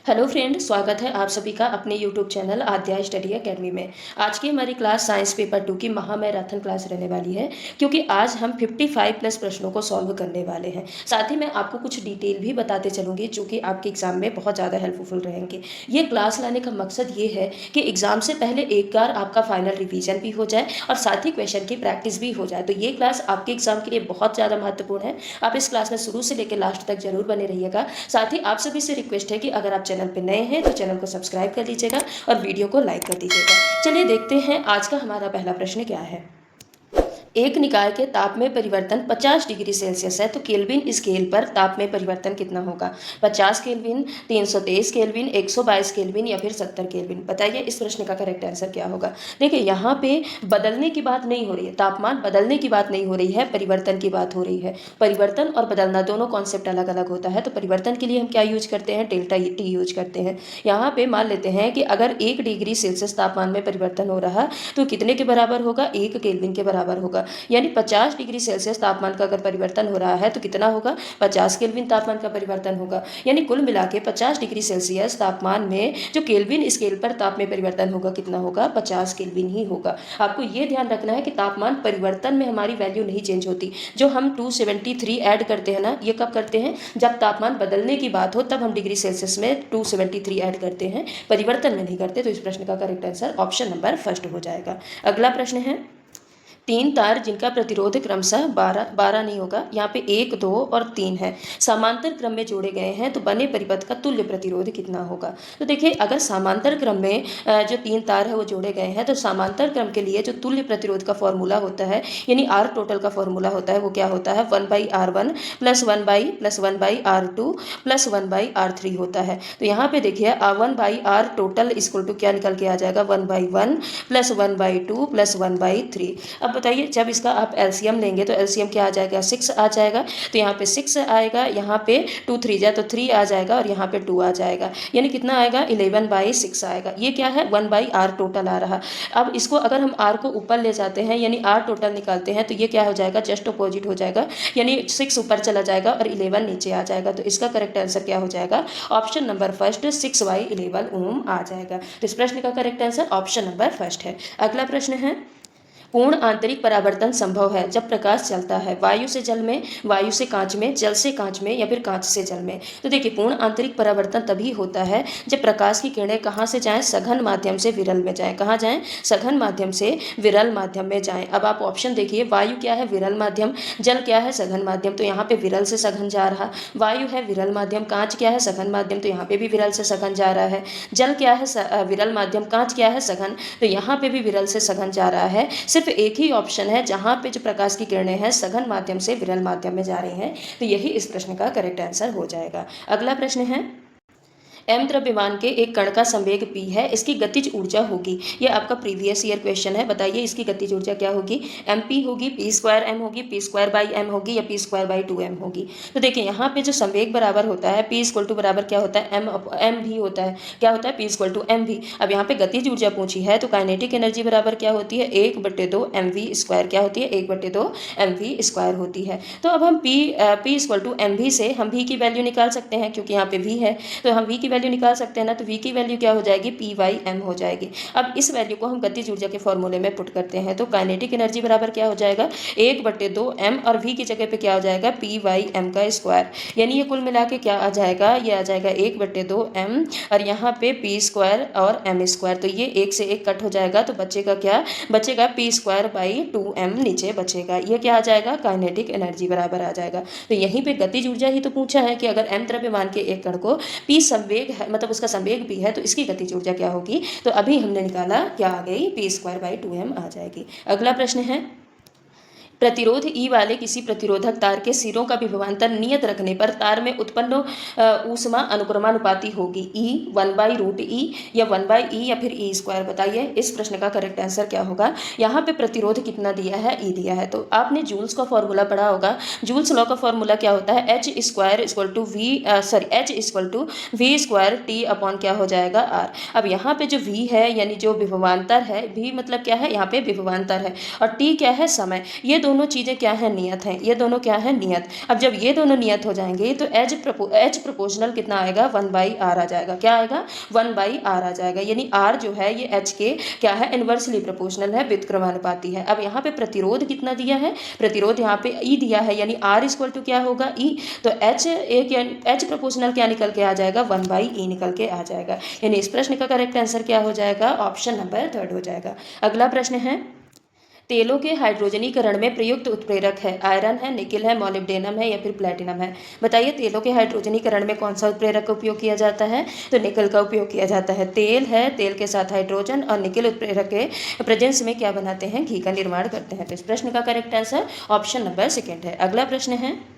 Hello friend, स्वागत है आप सभी का अपने यूट्यूब चैनल आद्या स्टडी एकेडमी में। आज की हमारी क्लास साइंस पेपर 2 की महामैराथन क्लास रहने वाली है, क्योंकि आज हम 55 प्लस प्रश्नों को सॉल्व करने वाले हैं। साथ ही मैं आपको कुछ डिटेल भी बताते चलूँगी जो कि आपके एग्जाम में बहुत ज़्यादा हेल्पफुल रहेंगे। ये क्लास लाने का मकसद ये है कि एग्जाम से पहले एक बार आपका फाइनल रिविजन भी हो जाए और साथ ही क्वेश्चन की प्रैक्टिस भी हो जाए। तो ये क्लास आपके एग्जाम के लिए बहुत ज़्यादा महत्वपूर्ण है। आप इस क्लास में शुरू से लेकर लास्ट तक जरूर बने रहिएगा। साथ ही आप सभी से रिक्वेस्ट है कि अगर आप चैनल पर नए हैं तो चैनल को सब्सक्राइब कर लीजिएगा और वीडियो को लाइक कर दीजिएगा। चलिए देखते हैं आज का हमारा पहला प्रश्न क्या है। एक निकाय के ताप में परिवर्तन 50 डिग्री सेल्सियस है तो केल्विन स्केल पर ताप में परिवर्तन कितना होगा। 50 केल्विन, 323 केल्विन, 122 केल्विन या फिर 70 केल्विन। बताइए इस प्रश्न का करेक्ट आंसर क्या होगा। देखिए यहाँ पे बदलने की बात नहीं हो रही है, तापमान बदलने की बात नहीं हो रही है, परिवर्तन की बात हो रही है। परिवर्तन और बदलना दोनों कॉन्सेप्ट अलग अलग होता है। तो परिवर्तन के लिए हम क्या यूज करते हैं, डेल्टा टी यूज करते हैं। यहाँ पे मान लेते हैं कि अगर 1 डिग्री सेल्सियस तापमान में परिवर्तन हो रहा तो कितने के बराबर होगा, 1 केल्विन के बराबर होगा। यानी 50 डिग्री सेल्सियस तापमान का अगर परिवर्तन हो रहा है तो कितना होगा, 50 केल्विन तापमान का परिवर्तन होगा। यानी कुल मिला के 50 डिग्री सेल्सियस तापमान में जो केल्विन स्केल पर ताप में परिवर्तन होगा कितना होगा, 50 केल्विन ही होगा। आपको ये ध्यान रखना है कि तापमान परिवर्तन में हमारी वैल्यू नहीं चेंज होती। जो हम 273 ऐड करते हैं ना, ये कब करते हैं, जब तापमान बदलने की बात हो तब हम डिग्री सेल्सियस में 273 ऐड करते हैं, परिवर्तन में नहीं करते। तो इस प्रश्न का correct answer option number first हो जाएगा। अगला प्रश्न है, 3 तार जिनका प्रतिरोध क्रमशः 12 नहीं होगा, यहाँ पे 1, 2 और 3 है, समांतर क्रम में जोड़े गए हैं तो बने परिपथ का तुल्य प्रतिरोध कितना होगा। तो देखिए अगर समांतर क्रम में जो 3 तार है वो जोड़े गए हैं तो समांतर क्रम के लिए जो तुल्य प्रतिरोध का फॉर्मूला होता है, यानी आर टोटल का फॉर्मूला होता है, वो क्या होता है, 1/R1 plus 1/R2 plus 1/R3 होता है। तो यहाँ पे देखिए 1/R टोटल इक्वल टू क्या निकल के आ जाएगा, 1/1 प्लस 1/2 प्लस 1/3। अब बताइए जब इसका आप एलसीएम लेंगे तो एलसीएम क्या आ जाएगा, 6 आ जाएगा। तो यहाँ पे 6 आएगा, यहाँ पे 2 3 जा तो 3 आ जाएगा और यहाँ पे 2 आ जाएगा, यानी कितना आएगा, 11/6 आएगा। ये क्या है, 1/R टोटल आ रहा। अब इसको अगर हम R को ऊपर ले जाते हैं यानी R टोटल निकालते हैं तो ये क्या हो जाएगा, जस्ट अपोजिट हो जाएगा, यानी 6 ऊपर चला जाएगा और 11 नीचे आ जाएगा। तो इसका करेक्ट आंसर क्या हो जाएगा, ऑप्शन नंबर फर्स्ट 6/11 ओम आ जाएगा। तो इस प्रश्न का correct answer option number first है। अगला प्रश्न है, पूर्ण आंतरिक परावर्तन संभव है जब प्रकाश चलता है वायु से जल में, वायु से कांच में, जल से कांच में या फिर कांच से जल में। तो देखिए पूर्ण आंतरिक परावर्तन तभी होता है जब प्रकाश की किरणें कहाँ से जाएं, सघन माध्यम से विरल में जाएं। कहाँ जाएं, सघन माध्यम से विरल माध्यम में जाएं। अब आप ऑप्शन देखिए, वायु क्या है, विरल माध्यम, जल क्या है, सघन माध्यम, तो यहाँ पे विरल से सघन जा रहा। वायु है विरल माध्यम, कांच क्या है, सघन माध्यम, तो यहाँ पे भी विरल से सघन जा रहा है। जल क्या है, विरल माध्यम, कांच क्या है, सघन, तो यहाँ पे भी विरल से सघन जा रहा है। सिर्फ एक ही ऑप्शन है जहां पे जो प्रकाश की किरणें हैं सघन माध्यम से विरल माध्यम में जा रही हैं। तो यही इस प्रश्न का करेक्ट आंसर हो जाएगा। अगला प्रश्न है, एम द्रव्यमान के एक कण का संवेग p है, इसकी गतिज ऊर्जा होगी, ये आपका प्रीवियस ईयर क्वेश्चन है। बताइए इसकी गतिज ऊर्जा क्या होगी, mp होगी, p² m होगी, p²/m होगी या p²/2m होगी। तो देखिए यहाँ पे जो संवेग बराबर होता है p = बराबर क्या होता है, m भी होता है, क्या होता है, p = mv। अब यहाँ पे गतिज ऊर्जा पूछी है तो काइनेटिक एनर्जी बराबर क्या होती है, 1/2 mv², क्या होती है, 1/2 mv² होती है। तो अब हम p = mv से हम v की वैल्यू निकाल सकते हैं, क्योंकि यहाँ पे v है तो हम v की वैल्यू निकाल सकते हैं ना। तो v की वैल्यू क्या हो जाएगी, p/m हो जाएगी। अब इस वैल्यू को हम गतिज ऊर्जा के फॉर्मूले में पुट करते हैं तो काइनेटिक एनर्जी बराबर क्या हो जाएगा, 1/2 m और v की जगह पे क्या हो जाएगा, p/m²। यानी ये कुल मिला के क्या आ जाएगा, ये आ जाएगा 1/2 m और यहाँ पे p² और m²। तो ये एक से एक कट हो जाएगा तो बचेगा क्या, बचेगा p²/2m नीचे बचेगा। ये क्या आ जाएगा, काइनेटिक एनर्जी बराबर आ जाएगा। तो यहीं पे गतिज ऊर्जा ही तो पूछा है कि अगर m द्रव्यमान के एक कण को p संवेग है, मतलब उसका संवेग भी है, तो इसकी गतिज ऊर्जा क्या होगी। तो अभी हमने निकाला, क्या आ गई, p²/2m आ जाएगी। अगला प्रश्न है, प्रतिरोध E वाले किसी प्रतिरोधक तार के सिरों का विभवांतर नियत रखने पर तार में उत्पन्न ऊष्मा अनुक्रमानुपाती होगी, E 1/√E या 1/E या फिर E²। बताइए इस प्रश्न का करेक्ट आंसर क्या होगा। यहाँ पे प्रतिरोध कितना दिया है, E दिया है। तो आपने जूल्स का फॉर्मूला पढ़ा होगा, जूल्स लॉ का फॉर्मूला क्या होता है, H² = V² T/ क्या हो जाएगा, R। अब यहाँ पे जो V है यानी जो विभवांतर है, V मतलब क्या है, यहाँ पे विभवांतर है, और T क्या है, समय, ये दोनों दोनों चीज़ें क्या है, नियत हैं, ये दोनों क्या है, नियत। अब जब ये दोनों नियत हो जाएंगे तो एच प्रोपोर्शनल कितना आएगा, 1/r आ जाएगा। क्या आएगा, 1/r आ जाएगा, यानी r जो है ये h के क्या है, इन्वर्सली प्रोपोर्शनल है, व्युत्क्रमानुपाती है। अब यहाँ पे प्रतिरोध कितना दिया है, प्रतिरोध यहाँ पे E दिया है, यानी R इक्वल टू क्या होगा, E। तो H प्रोपोर्शनल क्या निकल के आ जाएगा, 1/E निकल के आ जाएगा। यानी इस प्रश्न का करेक्ट आंसर क्या हो जाएगा, ऑप्शन नंबर 3 हो जाएगा। अगला प्रश्न है, तेलों के हाइड्रोजनीकरण में प्रयुक्त उत्प्रेरक है, आयरन है, निकिल है, मोलिब्डेनम है या फिर प्लेटिनम है। बताइए तेलों के हाइड्रोजनीकरण में कौन सा उत्प्रेरक का उपयोग किया जाता है, तो निकल का उपयोग किया जाता है। तेल है, तेल के साथ हाइड्रोजन और निकिल उत्प्रेरक के प्रेजेंस में क्या बनाते हैं, घी का निर्माण करते हैं। तो इस प्रश्न का करेक्ट आंसर ऑप्शन नंबर 2 है। अगला प्रश्न है,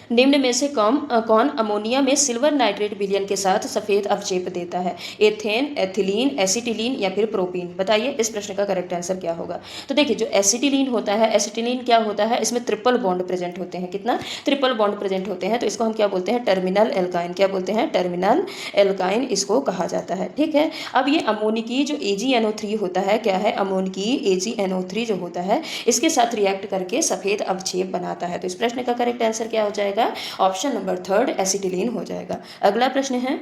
निम्न में से कौन अमोनिया में सिल्वर नाइट्रेट विलयन के साथ सफ़ेद अवक्षेप देता है, एथेन, एथिलीन, एसिटिलीन या फिर प्रोपीन। बताइए इस प्रश्न का करेक्ट आंसर क्या होगा। तो देखिए जो एसिटिलीन होता है, एसिटिलीन क्या होता है, इसमें ट्रिपल बॉन्ड प्रेजेंट होते हैं। कितना, ट्रिपल बॉन्ड प्रेजेंट होते हैं, तो इसको हम क्या बोलते हैं, टर्मिनल एल्काइन। क्या बोलते हैं, टर्मिनल एल्काइन इसको कहा जाता है। ठीक है, अब ये अमोनिकी जो AgNO3 होता है, क्या है, अमोनिकी AgNO3 जो होता है इसके साथ रिएक्ट करके सफ़ेद अवक्षेप बनाता है। तो इस प्रश्न का करेक्ट आंसर क्या हो जाएगा, ऑप्शन नंबर 3 एसिटिलीन हो जाएगा। अगला प्रश्न है,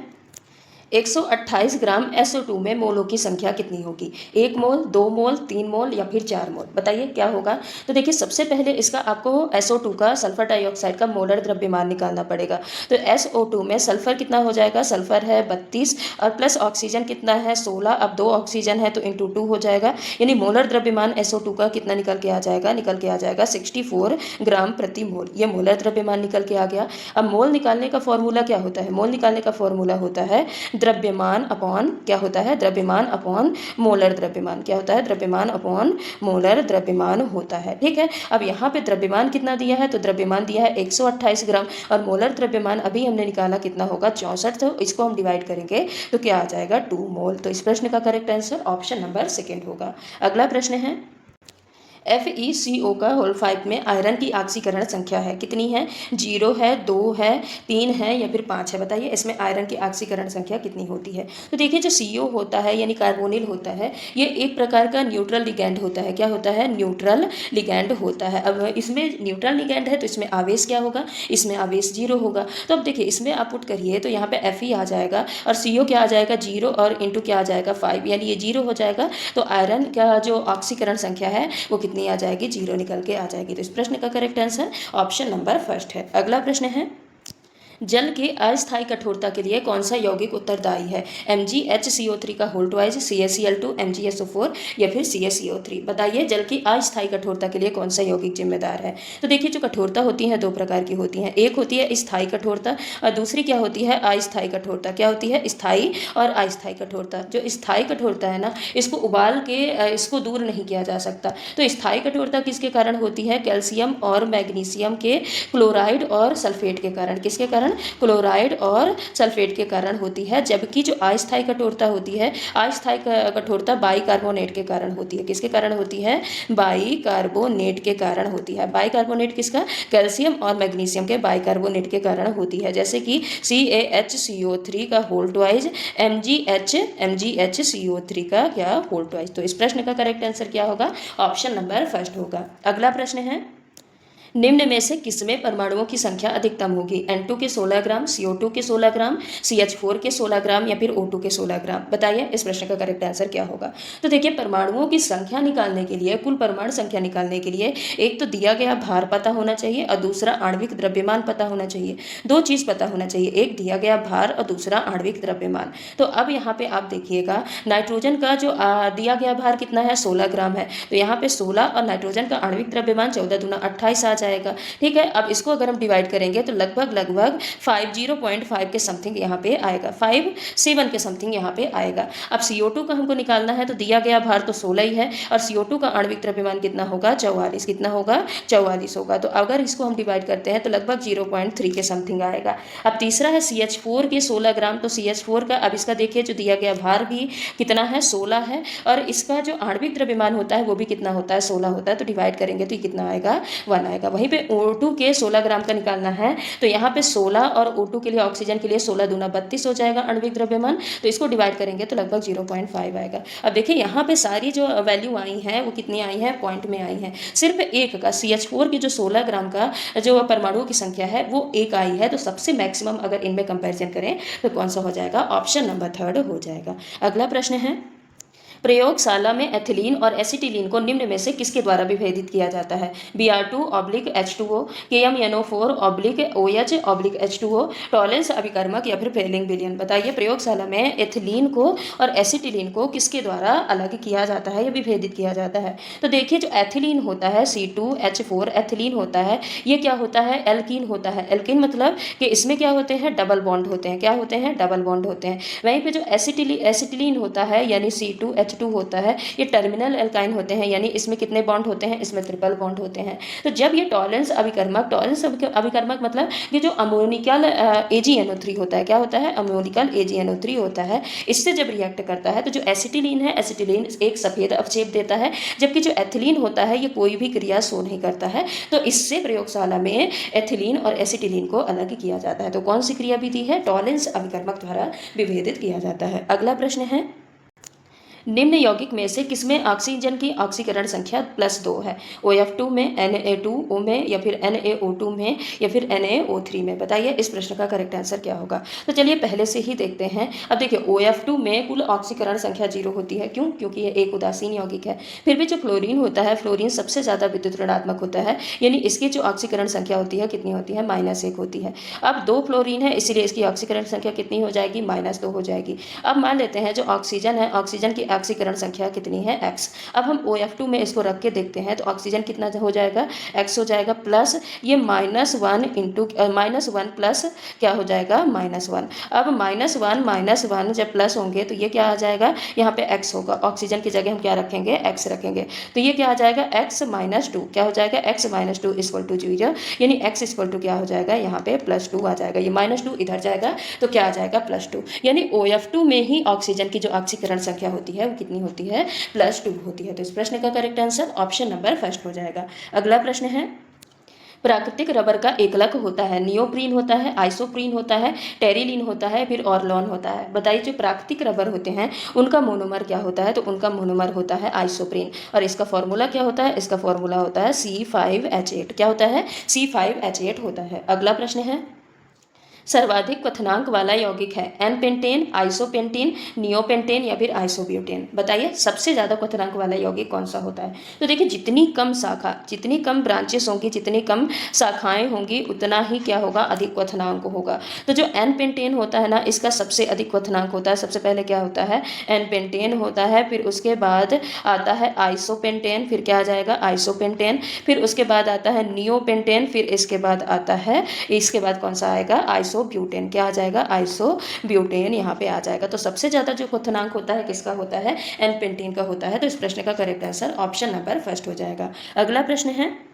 128 ग्राम SO2 में मोलों की संख्या कितनी होगी, 1 मोल, 2 मोल, 3 मोल या फिर 4 मोल। बताइए क्या होगा। तो देखिए सबसे पहले इसका आपको SO2 का, सल्फर डाइऑक्साइड का मोलर द्रव्यमान निकालना पड़ेगा। तो SO2 में सल्फर कितना हो जाएगा, सल्फर है 32 और प्लस ऑक्सीजन कितना है 16। अब 2 ऑक्सीजन है तो इंटू 2 हो जाएगा, यानी मोलर द्रव्यमान SO2 का कितना निकल के आ जाएगा, निकल के आ जाएगा 64 ग्राम प्रति मोल। ये मोलर द्रव्यमान निकल के आ गया। अब मोल निकालने का फॉर्मूला क्या होता है, मोल निकालने का फॉर्मूला होता है द्रव्यमान अपॉन, क्या होता है, द्रव्यमान अपॉन मोलर द्रव्यमान। क्या होता है, द्रव्यमान अपॉन मोलर द्रव्यमान होता है। ठीक है, अब यहाँ पे द्रव्यमान कितना दिया है, तो द्रव्यमान दिया है 128 ग्राम और मोलर द्रव्यमान अभी हमने निकाला कितना होगा, 64। तो इसको हम डिवाइड करेंगे तो क्या आ जाएगा, 2 मोल। तो इस प्रश्न का करेक्ट आंसर ऑप्शन नंबर 2 होगा। अगला प्रश्न है, FeCO का होल 5 में आयरन की ऑक्सीकरण संख्या है, कितनी है, 0 है, 2 है, 3 है या फिर 5 है। बताइए इसमें आयरन की ऑक्सीकरण संख्या कितनी होती है। तो देखिए जो CO होता है यानी कार्बोनिल होता है, ये एक प्रकार का न्यूट्रल लिगैंड होता है। क्या होता है, न्यूट्रल लिगैंड होता है। अब इसमें न्यूट्रल लिगैंड है तो इसमें आवेश क्या होगा, इसमें आवेश 0 होगा। तो अब देखिए इसमें आप पुट करिए तो यहाँ पे Fe आ जाएगा और CO क्या आ जाएगा, 0 और इंटू क्या आ जाएगा 5, यानी ये 0 हो जाएगा। तो आयरन का जो ऑक्सीकरण संख्या है वो कितनी आ जाएगी, 0 निकल के आ जाएगी। तो इस प्रश्न का करेक्ट आंसर ऑप्शन नंबर 1 है। अगला प्रश्न है, जल के अस्थायी कठोरता के लिए कौन सा यौगिक उत्तरदायी है, MgHCO3 का होल ट्वाइस, CaCl2, MgSO4 या फिर CaCO3। बताइए जल की अस्थायी कठोरता के लिए कौन सा यौगिक जिम्मेदार है। तो देखिए जो कठोरता होती है 2 प्रकार की होती हैं, एक होती है स्थायी कठोरता और दूसरी क्या होती है, अस्थायी कठोरता। क्या होती है, स्थायी और अस्थायी कठोरता। जो स्थायी कठोरता है ना, इसको उबाल के इसको दूर नहीं किया जा सकता। तो स्थायी कठोरता किसके कारण होती है, कैल्शियम और मैग्नीशियम के क्लोराइड और सल्फेट के कारण। किसके कारण, क्लोराइड और सल्फेट के कारण होती है। जबकि जो अस्थायी कठोरता होती है, अस्थायी कठोरता बाइकार्बोनेट के कारण होती है। किसके कारण होती है, बाइकार्बोनेट के कारण होती है। बाइकार्बोनेट किसका, कैल्शियम और मैग्नीशियम के बाइकार्बोनेट के कारण होती है। जैसे कि CaHCO3 का होल ट्वाइस, MgHCO3 का क्या होल ट्वाइस। तो इस प्रश्न का करेक्ट आंसर क्या होगा, ऑप्शन नंबर 1 होगा। अगला प्रश्न है, निम्न में से किसमें परमाणुओं की संख्या अधिकतम होगी, N2 के 16 ग्राम, CO2 के 16 ग्राम, CH4 के 16 ग्राम या फिर O2 के 16 ग्राम। बताइए इस प्रश्न का करेक्ट आंसर क्या होगा। तो देखिए परमाणुओं की संख्या निकालने के लिए, कुल परमाणु संख्या निकालने के लिए एक तो दिया गया भार पता होना चाहिए और दूसरा आणविक द्रव्यमान पता होना चाहिए। 2 चीज़ पता होना चाहिए, एक दिया गया भार और दूसरा आणविक द्रव्यमान। तो अब यहाँ पे आप देखिएगा नाइट्रोजन का जो दिया गया भार कितना है, 16 ग्राम है। तो यहाँ पे 16 और नाइट्रोजन का आणविक द्रव्यमान 14 दूना 28 आ जाएगा। ठीक है, अब इसको अगर हम डिवाइड करेंगे तो लगभग 50.5 के समथिंग यहाँ पे आएगा, 57 के समथिंग यहाँ पे आएगा। अब CO2 का हमको निकालना है तो दिया गया भार तो 16 ही है और CO2 का आणविक द्रव्यमान कितना होगा, 44। कितना होगा, 44 होगा। तो अगर इसको हम डिवाइड करते हैं तो लगभग 0.3 के समथिंग आएगा। अब तीसरा है CH4 के 16 ग्राम। तो CH4 का अब इसका देखिए जो दिया गया भार भी कितना है, 16 है और इसका जो आणविक द्रव्यमान होता है वो भी कितना होता है, 16 होता है। तो डिवाइड करेंगे तो ये कितना आएगा, 1 आएगा। वहीं पे O2 के 16 ग्राम का निकालना है, तो यहाँ पे 16 और O2 के लिए, ऑक्सीजन के लिए 16 दूना 32 हो जाएगा आणविक द्रव्यमान। तो इसको डिवाइड करेंगे तो लगभग 0.5 आएगा। अब देखिए यहाँ पे सारी जो वैल्यू आई हैं वो कितनी आई हैं, पॉइंट में आई हैं। सिर्फ एक का CH4 की जो 16 ग्राम का जो परमाणुओं की संख्या है वो एक आई है। तो सबसे मैक्सिमम अगर इनमें कंपैरिजन करें तो कौन सा हो जाएगा, ऑप्शन नंबर 3 हो जाएगा। अगला प्रश्न है, प्रयोगशाला में एथिलीन और एसिटिलीन को निम्न में से किसके द्वारा विभेदित किया जाता है? Br2/H2O, KMnO4/OH/H2O, टॉलेंस अभिकर्मक या फिर फेलिंग विलयन। बताइए प्रयोगशाला में एथिलीन को और एसिटिलीन को किसके द्वारा अलग किया जाता है या विभेदित किया जाता है? तो देखिए जो एथिलीन होता है C2H4 एथिलीन होता है, ये क्या होता है, एल्कीन होता है। एल्कीन मतलब कि इसमें क्या होते हैं, डबल बॉन्ड होते हैं। क्या होते हैं, डबल बॉन्ड होते हैं। वहीं पे जो एसिटिलीन होता है यानी C2H2 होता है, ये टर्मिनल एल्काइन होते हैं, यानी इसमें कितने बॉन्ड होते हैं, इसमें ट्रिपल बॉन्ड होते हैं। तो जब ये टॉलेंस अभिकर्मक मतलब ये जो अमोनिकल AgNO3 होता है, क्या होता है, अमोनिकल AgNO3 होता है, इससे जब रिएक्ट करता है तो जो एसिटिलीन है, एसिटिलीन एक सफ़ेद अवक्षेप देता है, जबकि जो एथिलीन होता है ये कोई भी क्रिया शो नहीं करता है। तो इससे प्रयोगशाला में एथिलीन और एसिटिलीन को अलग किया जाता है। तो कौन सी क्रिया विधि है, टॉलेंस अभिकर्मक द्वारा विभेदित किया जाता है। अगला प्रश्न है, निम्न यौगिक में से किसमें ऑक्सीजन की ऑक्सीकरण संख्या +2 है? OF2 में, Na2O में, या फिर NaO2 में, या फिर NaO3 में? बताइए इस प्रश्न का करेक्ट आंसर क्या होगा। तो चलिए पहले से ही देखते हैं। अब देखिए OF2 में कुल ऑक्सीकरण संख्या 0 होती है। क्यों? क्योंकि ये एक उदासीन यौगिक है। फिर भी जो फ्लोरीन होता है, फ्लोरीन सबसे ज़्यादा विद्युत ऋणात्मक होता है, यानी इसकी जो ऑक्सीकरण संख्या होती है कितनी होती है, -1 होती है। अब 2 फ्लोरीन है, इसीलिए इसकी ऑक्सीकरण संख्या कितनी हो जाएगी, -2 हो जाएगी। अब मान लेते हैं जो ऑक्सीजन है, ऑक्सीजन की ऑक्सीकरण संख्या कितनी है, X। अब हम OF2 में इसको रख के देखते हैं तो ऑक्सीजन कितना हो जाएगा, X हो जाएगा, प्लस ये -1 प्लस क्या हो जाएगा, -1। अब -1 जब प्लस होंगे तो ये क्या आ जाएगा, यहाँ पे X होगा। ऑक्सीजन की जगह हम क्या रखेंगे, X रखेंगे। तो ये क्या आ जाएगा, X-2, क्या हो जाएगा, X-2 = 0, यानी X = क्या हो जाएगा, यहाँ पे +2 आ जाएगा। ये -2 इधर जाएगा तो क्या आ जाएगा, +2। यानी OF2 में ही ऑक्सीजन की जो ऑक्सीकरण संख्या होती है वो कितनी होती है, +2 होती है। तो इस प्रश्न का करेक्ट आंसर ऑप्शन नंबर 1 हो जाएगा। अगला प्रश्न है, प्राकृतिक रबर का एकलक होता है, नियोप्रीन होता है, आइसोप्रीन होता है, टेरिलीन होता है, फिर ऑरलॉन होता है। बताइए जो प्राकृतिक रबर होते हैं उनका मोनोमर क्या होता है? तो उनका मोनोमर होता है आइसोप्रीन। और इसका फॉर्मूला क्या होता है, इसका फॉर्मूला होता है C5H8। क्या होता है, C5H8 होता है। अगला प्रश्न है, सर्वाधिक क्वथनांक वाला यौगिक है N-पेंटेन, आइसोपेंटेन, नियोपेंटेन, या फिर आइसोब्यूटेन। बताइए सबसे ज़्यादा क्वथनांक वाला यौगिक कौन सा होता है? तो देखिए जितनी कम शाखा, जितनी कम ब्रांचेस होंगी, जितनी कम शाखाएं होंगी, उतना ही क्या होगा, अधिक क्वथनांक होगा। तो जो N-पेंटेन होता है ना, इसका सबसे अधिक क्वथनांक होता है। सबसे पहले क्या होता है, N-पेंटेन होता है, फिर उसके बाद आता है आइसोपेंटेन, फिर क्या आ जाएगा, आइसोपेंटेन, फिर उसके बाद आता है नियोपेंटेन, फिर इसके बाद आता है, इसके बाद कौन सा आएगा, आइसोब्यूटेन। क्या आ जाएगा, आइसोब्यूटेन यहाँ पे आ जाएगा। तो सबसे ज़्यादा जो क्वथनांक होता है किसका होता है, N-पेंटेन का होता है। तो इस प्रश्न का करेक्ट आंसर ऑप्शन नंबर 1 हो जाएगा। अगला प्रश्न है,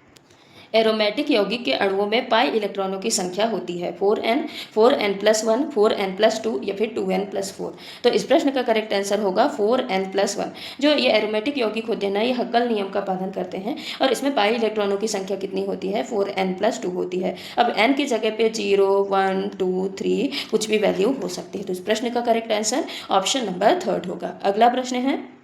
एरोमेटिक यौगिक के अणुओं में पाई इलेक्ट्रॉनों की संख्या होती है 4n, 4n+1, 4n+2, या फिर 2n+4। तो इस प्रश्न का करेक्ट आंसर होगा 4n+1। जो ये एरोमेटिक यौगिक होते हैं ना, ये हक्कल नियम का पालन करते हैं और इसमें पाई इलेक्ट्रॉनों की संख्या कितनी होती है, 4n+2 होती है। अब n की जगह पे 0, 1, 2, 3 कुछ भी वैल्यू हो सकती है। तो इस प्रश्न का करेक्ट आंसर ऑप्शन नंबर 3 होगा। अगला प्रश्न है,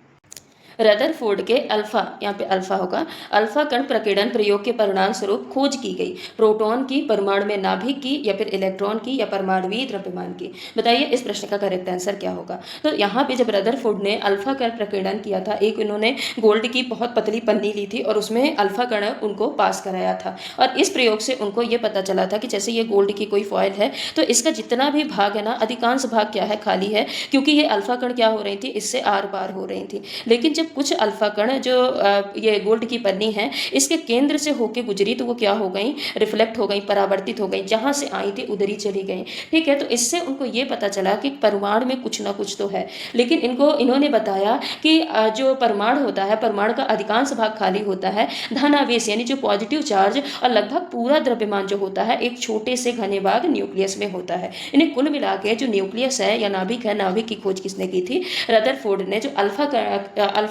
रदरफोर्ड के अल्फा, यहाँ पे अल्फा होगा, अल्फा कण प्रकीर्णन प्रयोग के परिणाम स्वरूप खोज की गई प्रोटॉन की, परमाणु में नाभिक की, या फिर इलेक्ट्रॉन की, या परमाणुवीय द्रव्यमान की। बताइए इस प्रश्न का करेक्ट आंसर क्या होगा। तो यहाँ पे जब रदरफोर्ड ने अल्फा कण प्रकीर्णन किया था, एक इन्होंने गोल्ड की बहुत पतली पन्नी ली थी और उसमें अल्फा कण उनको पास कराया था, और इस प्रयोग से उनको ये पता चला था कि जैसे ये गोल्ड की कोई फॉइल है तो इसका जितना भी भाग है ना, अधिकांश भाग क्या है, खाली है, क्योंकि ये अल्फा कण क्या हो रही थी, इससे आर पार हो रही थी। लेकिन जब कुछ अल्फा कण जो ये गोल्ड की पन्नी है इसके केंद्र से होके गुजरी तो वो क्या हो गई, रिफ्लेक्ट हो गई, परावर्तित हो गई, जहां से आई थी उधर ही चली गई। ठीक है, तो इससे उनको ये पता चला कि परमाणु में कुछ ना कुछ तो है। लेकिन इन्होंने बताया कि जो परमाणु होता है, परमाणु का अधिकांश भाग खाली होता है, धनावेश यानी जो पॉजिटिव चार्ज और लगभग पूरा द्रव्यमान जो होता है एक छोटे से घने भाग न्यूक्लियस में होता है। इन्हें कुल मिला के जो न्यूक्लियस है या नाभिक है, नाभिक की खोज किसने की थी, रदरफोर्ड ने। जो अल्फा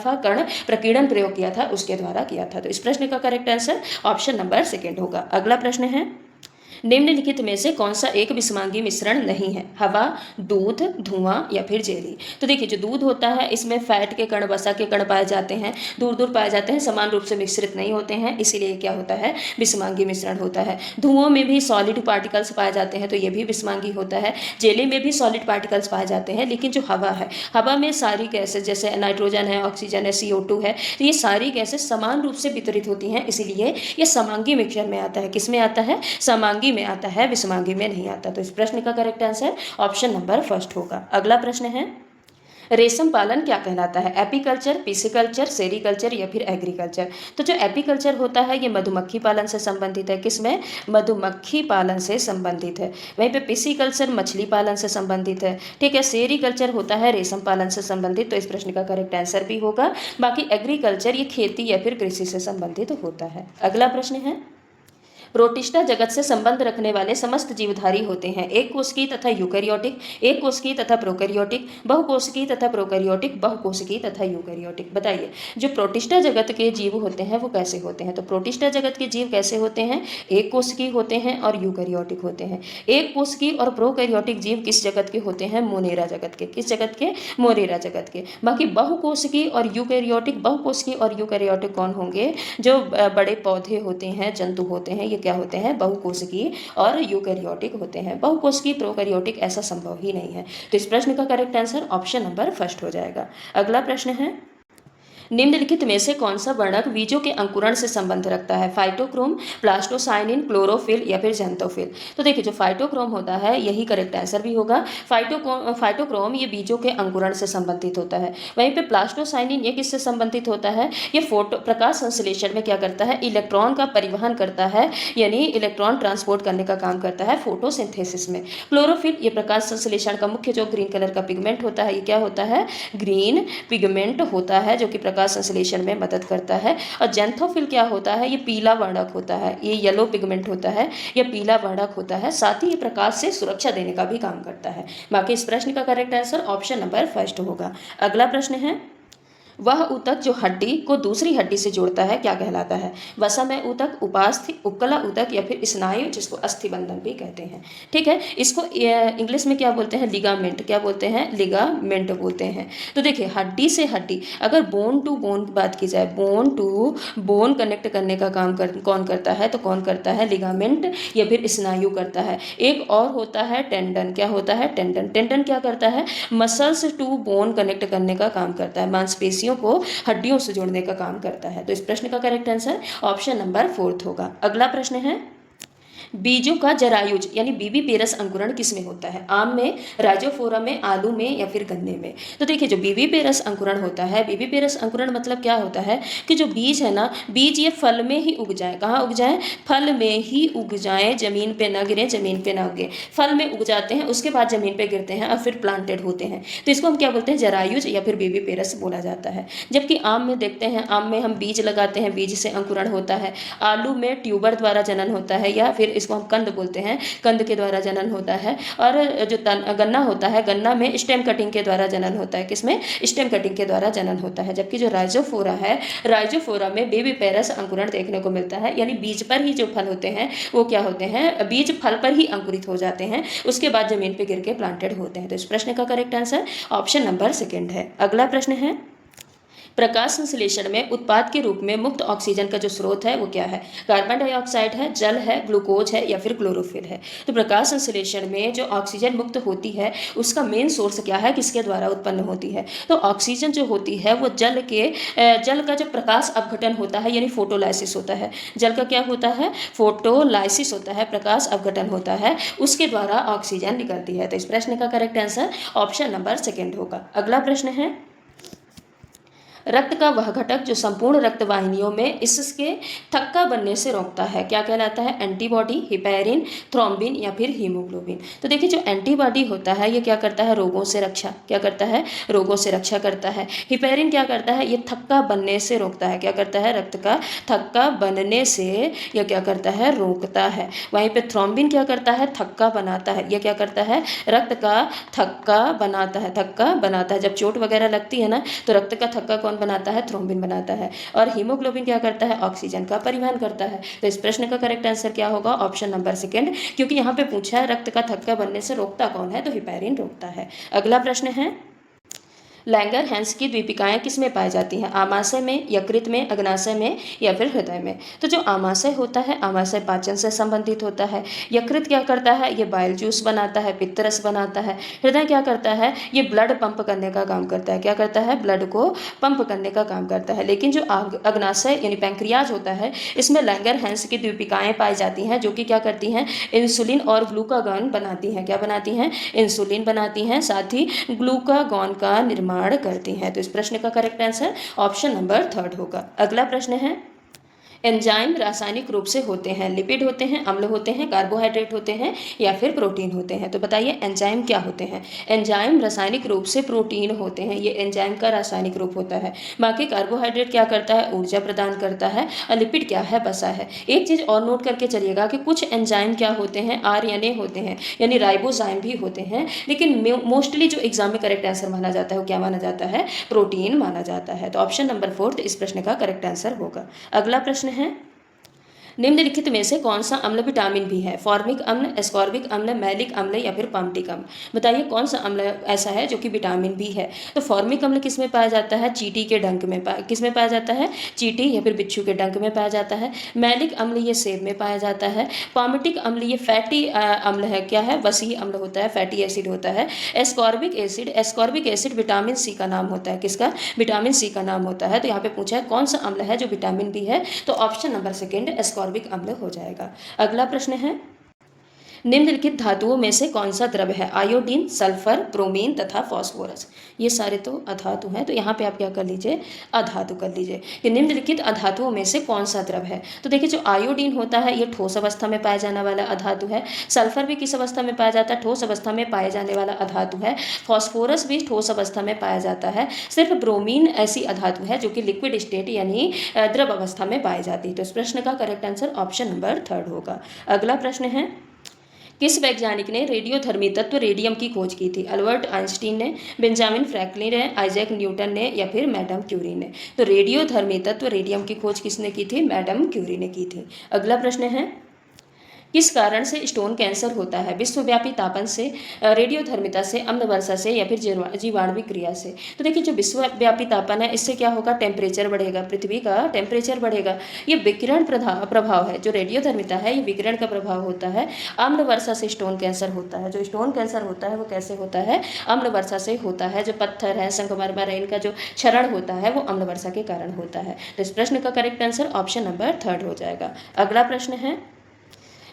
अल्फा कण प्रकीर्णन प्रयोग किया था उसके द्वारा किया था। तो इस प्रश्न का correct answer option number second होगा। अगला प्रश्न है, निम्नलिखित में से कौन सा एक विषमांगी मिश्रण नहीं है? हवा, दूध, धुआं या फिर जेली। तो देखिए जो दूध होता है इसमें फैट के कण, वसा के कण पाए जाते हैं, दूर दूर पाए जाते हैं, समान रूप से मिश्रित नहीं होते हैं, इसीलिए क्या होता है, विषमांगी मिश्रण होता है। धुओं में भी सॉलिड पार्टिकल्स पाए जाते हैं तो ये भी विषमांगी होता है। जेली में भी सॉलिड पार्टिकल्स पाए जाते हैं, लेकिन जो हवा है, हवा में सारी गैसें जैसे नाइट्रोजन है, ऑक्सीजन है, CO2 है, तो ये सारी गैसें समान रूप से वितरित होती हैं, इसीलिए ये समांगी मिश्रण में आता है। किस में आता है? समांगी में आता है, विषमांगी में नहीं आता। तो इस प्रश्न का correct answer option number first होगा। अगला प्रश्न है, रेशम पालन क्या कहलाता है? एपीकल्चर, पिसिकल्चर, सेरीकल्चर या फिर एग्रीकल्चर। तो जो एपीकल्चर होता है ये मधुमक्खी पालन से संबंधित है। किसमें? मधुमक्खी पालन से संबंधित है। वहीं पे पिसिकल्चर मछली पालन से संबंधित है। ठीक है, सेरीकल्चर होता है रेशम पालन से संबंधित, तो इस प्रश्न का करेक्ट आंसर भी होगा। बाकी एग्रीकल्चर ये खेती या फिर कृषि से संबंधित होता है। अगला प्रश्न है, प्रोटिस्टा जगत से संबंध रखने वाले समस्त जीवधारी होते हैं। एक कोशिकीय तथा यूकैरियोटिक, एक कोशिकीय तथा प्रोकैरियोटिक, बहुकोशिकीय तथा प्रोकैरियोटिक, बहुकोशिकीय तथा यूकैरियोटिक। बताइए जो प्रोटिस्टा जगत के जीव होते हैं वो कैसे होते हैं? तो प्रोटिस्टा जगत के जीव कैसे होते हैं? एक कोशिकीय होते हैं और यूकैरियोटिक होते हैं। एक कोशिकीय और प्रोकैरियोटिक जीव किस जगत के होते हैं? मोनेरा जगत के। किस जगत के? मोनेरा जगत के। बाकी बहुकोशिकीय और यूकैरियोटिक, बहुकोशिकीय और यूकैरियोटिक कौन होंगे? जो बड़े पौधे होते हैं, जंतु होते हैं, ये क्या होते हैं? बहुकोशिकीय और यूकैरियोटिक होते हैं। बहुकोशिकीय प्रोकैरियोटिक ऐसा संभव ही नहीं है। तो इस प्रश्न का correct answer option number first हो जाएगा। अगला प्रश्न है, निम्नलिखित में से कौन सा वर्णक बीजों के अंकुरण से संबंध रखता है? फाइटोक्रोम, प्लास्टोसाइनिन, क्लोरोफिल या फिर ज़ैंथोफिल। तो देखिए जो फाइटोक्रोम होता है यही करेक्ट आंसर भी होगा। फाइटोक्रोम ये बीजों के अंकुरण से संबंधित होता है। वहीं पे प्लास्टोसाइनिन ये किससे संबंधित होता है? ये फोटो प्रकाश संश्लेषण में क्या करता है? इलेक्ट्रॉन का परिवहन करता है, यानी इलेक्ट्रॉन ट्रांसपोर्ट करने का काम करता है फोटोसिंथेसिस में। क्लोरोफिल ये प्रकाश संश्लेषण का मुख्य जो ग्रीन कलर का पिगमेंट होता है, ये क्या होता है? ग्रीन पिगमेंट होता है, जो कि प्रकाश संश्लेषण में मदद करता है। और ज़ैंथोफिल क्या होता है? ये पीला वर्णक होता है, ये येलो पिगमेंट होता है, ये पीला वर्णक होता है, साथ ही ये प्रकाश से सुरक्षा देने का भी काम करता है। बाकी इस प्रश्न का correct answer option number first होगा। अगला प्रश्न है, वह ऊतक जो हड्डी को दूसरी हड्डी से जोड़ता है क्या कहलाता है? वसामय ऊतक, उपास्थि, उपकला ऊतक या फिर स्नायु, जिसको अस्थिबंधन भी कहते हैं। ठीक है, इसको इंग्लिश में क्या बोलते हैं? लिगामेंट। क्या बोलते हैं? लिगामेंट बोलते हैं। तो देखिए हड्डी से हड्डी, अगर बोन टू बोन बात की जाए, बोन टू बोन कनेक्ट करने का काम कौन करता है? तो कौन करता है? लिगामेंट या फिर स्नायु करता है। एक और होता है टेंडन। क्या होता है? टेंडन। टेंडन क्या करता है? मसल्स टू बोन कनेक्ट करने का काम करता है, मांसपेशियों को हड्डियों से जोड़ने का काम करता है। तो इस प्रश्न का correct answer option number fourth होगा। अगला प्रश्न है, बीजों का जरायुज यानी बीबीपेरस अंकुरण किस में होता है? आम में, राइजोफोरम में, आलू में या फिर गन्ने में। तो देखिए जो बीबीपेरस अंकुरण होता है, बीबीपेरस अंकुरण मतलब क्या होता है कि जो बीज है ना, बीज ये फल में ही उग जाए। कहाँ उग जाए? फल में ही उग जाए, जमीन पे ना गिरे, जमीन पे ना उगे, फल में उग जाते हैं, उसके बाद जमीन पे गिरते हैं और फिर प्लांटेड होते हैं। तो इसको हम क्या बोलते हैं? जरायुज या फिर बीबीपेरस बोला जाता है। जबकि आम में देखते हैं, आम में हम बीज लगाते हैं, बीज से अंकुरण होता है। आलू में ट्यूबर द्वारा जनन होता है, या फिर इसको हम कंद बोलते हैं, कंद के द्वारा जनन होता है। और जो गन्ना होता है, गन्ना में स्टेम कटिंग के द्वारा जनन होता है। किसमें? स्टेम कटिंग के द्वारा जनन होता है। जबकि जो राइजोफोरा है, राइजोफोरा में बेबीपेरस अंकुरण देखने को मिलता है, यानी बीज पर ही जो फल होते हैं वो क्या होते हैं? बीज फल पर ही अंकुरित हो जाते हैं, उसके बाद जमीन पर गिर के प्लांटेड होते हैं। तो इस प्रश्न का correct answer option number second है। अगला प्रश्न है, प्रकाश संश्लेषण में उत्पाद के रूप में मुक्त ऑक्सीजन का जो स्रोत है वो क्या है? कार्बन डाइऑक्साइड है, जल है, ग्लूकोज है या फिर क्लोरोफिल है। तो प्रकाश संश्लेषण में जो ऑक्सीजन मुक्त होती है उसका मेन सोर्स क्या है? किसके द्वारा उत्पन्न होती है? तो ऑक्सीजन जो होती है वो जल का जो प्रकाश अपघटन होता है, यानी फोटोलाइसिस होता है। जल का क्या होता है? फोटोलाइसिस होता है, प्रकाश अपघटन होता है, उसके द्वारा ऑक्सीजन निकलती है। तो इस प्रश्न का correct answer option number second होगा। अगला प्रश्न है, रक्त का वह घटक जो संपूर्ण रक्त वाहिनियों में इसके थक्का बनने से रोकता है क्या कहलाता है? एंटीबॉडी, हिपैरिन, थ्रोम्बिन या फिर हीमोग्लोबिन। तो देखिए जो एंटीबॉडी होता है ये क्या करता है? रोगों से रक्षा। क्या करता है? रोगों से रक्षा करता है। हिपैरिन क्या करता है? ये थक्का बनने से रोकता है। क्या करता है? रक्त का थक्का बनने से यह क्या करता है? रोकता है। वहीं पे थ्रोम्बिन क्या करता है? थक्का बनाता है। यह क्या करता है? रक्त का थक्का बनाता है, थक्का बनाता है। जब चोट वगैरह लगती है ना तो रक्त का थक्का कौन बनाता है? थ्रोम्बिन बनाता है। और हीमोग्लोबिन क्या करता है? ऑक्सीजन का परिवहन करता है। तो इस प्रश्न का करेक्ट आंसर क्या होगा? ऑप्शन नंबर सेकंड, क्योंकि यहाँ पे पूछा है रक्त का थक्का बनने से रोकता कौन है? तो हिपैरिन रोकता है। अगला प्रश्न है, लैंगर-हैंस की द्वीपिकाएँ किसमें पाई जाती हैं? आमाशय में, यकृत में, अग्नाशय में या फिर हृदय में? तो जो आमाशय होता है, आमाशय पाचन से संबंधित होता है। यकृत क्या करता है? ये बाइल जूस बनाता है, पित्तरस बनाता है। हृदय क्या करता है? ये ब्लड पंप करने का काम करता है। क्या करता है? ब्लड को पंप करने का काम करता है। लेकिन जो अग्नाशय यानी पैंक्रियाज होता है, इसमें लैंगर-हैंस की द्वीपिकाएँ पाई जाती हैं, जो कि क्या करती हैं? इंसुलिन और ग्लूकागॉन बनाती हैं। क्या बनाती हैं? इंसुलिन बनाती हैं, साथ ही ग्लूकागॉन का निर्माण करती हैं। तो इस प्रश्न का correct answer option number third होगा। अगला प्रश्न है, एंजाइम रासायनिक रूप से होते हैं, लिपिड होते हैं, अम्ल होते हैं, कार्बोहाइड्रेट होते हैं या फिर प्रोटीन होते हैं? तो बताइए एंजाइम क्या होते हैं? एंजाइम रासायनिक रूप से प्रोटीन होते हैं, ये एंजाइम का रासायनिक रूप होता है। बाकी कार्बोहाइड्रेट क्या करता है? ऊर्जा प्रदान करता है। और लिपिड क्या है? वसा है। एक चीज़ और नोट करके चलिएगा कि कुछ एंजाइम क्या होते हैं? आरएनए होते हैं, यानी राइबोजाइम भी होते हैं, लेकिन मोस्टली जो एग्जाम में करेक्ट आंसर माना जाता है वो क्या माना जाता है? प्रोटीन माना जाता है। तो ऑप्शन नंबर फोर्थ इस प्रश्न का करेक्ट आंसर होगा। अगला प्रश्न है, निम्नलिखित में से कौन सा अम्ल विटामिन बी है? फॉर्मिक अम्ल, एस्कॉर्बिक अम्ल, मैलिक अम्ल या फिर पामटिक अम्ल? बताइए कौन सा अम्ल ऐसा है जो कि विटामिन बी है? तो फॉर्मिक अम्ल किस में पाया जाता है? चींटी के डंक में किस में पाया जाता है? चींटी या फिर बिच्छू के डंक में पाया जाता है। मैलिक अम्ल ये सेब में पाया जाता है। पामटिक अम्ल ये फैटी अम्ल है। क्या है? वसीय अम्ल होता है, फैटी एसिड होता है। एस्कॉर्बिक एसिड विटामिन सी का नाम होता है। किसका? विटामिन सी का नाम होता है। तो यहाँ पे पूछा है कौन सा अम्ल है जो विटामिन बी है? तो ऑप्शन नंबर सेकेंड एस्कॉर्बिक अम्ल हो जाएगा। अगला प्रश्न है, निम्नलिखित धातुओं में से कौन सा द्रव्य है? आयोडीन, सल्फर, ब्रोमीन तथा फॉस्फोरस। ये सारे तो अधातु हैं, तो यहाँ पे आप क्या कर लीजिए? अधातु कर लीजिए कि निम्नलिखित अधातुओं में से कौन सा द्रव्य है। तो देखिए जो आयोडीन होता है ये ठोस अवस्था में पाया जाने वाला अधातु है। सल्फर भी किस अवस्था में पाया जाता है? ठोस अवस्था में पाए जाने वाला अधातु है। फॉस्फोरस भी ठोस अवस्था में पाया जाता है। सिर्फ ब्रोमीन ऐसी अधातु है जो कि लिक्विड स्टेट यानी द्रव अवस्था में पाई जाती है। तो इस प्रश्न का correct answer option number third होगा। अगला प्रश्न है, किस वैज्ञानिक ने रेडियोधर्मी तत्व रेडियम की खोज की थी? अल्बर्ट आइंस्टीन ने, बेंजामिन फ्रैंकलिन ने, आइजैक न्यूटन ने या फिर मैडम क्यूरी ने? तो रेडियोधर्मी तत्व रेडियम की खोज किसने की थी? मैडम क्यूरी ने की थी। अगला प्रश्न है, किस कारण से स्टोन कैंसर होता है? विश्वव्यापी तापन से, रेडियोधर्मिता से, अम्ल वर्षा से या फिर जीवाणुविक क्रिया से? तो देखिए जो विश्वव्यापी तापन है इससे क्या होगा? टेम्परेचर बढ़ेगा, पृथ्वी का टेम्परेचर बढ़ेगा। ये विकिरण प्रभाव है। जो रेडियोधर्मिता है ये विकिरण का प्रभाव होता है। अम्ल वर्षा से स्टोन कैंसर होता है। जो स्टोन कैंसर होता है वो कैसे होता है? अम्ल वर्षा से होता है। जो पत्थर है, संगमरमर है, इनका जो क्षरण होता है वो अम्ल वर्षा के कारण होता है। तो इस प्रश्न का correct answer option number third हो जाएगा। अगला प्रश्न है,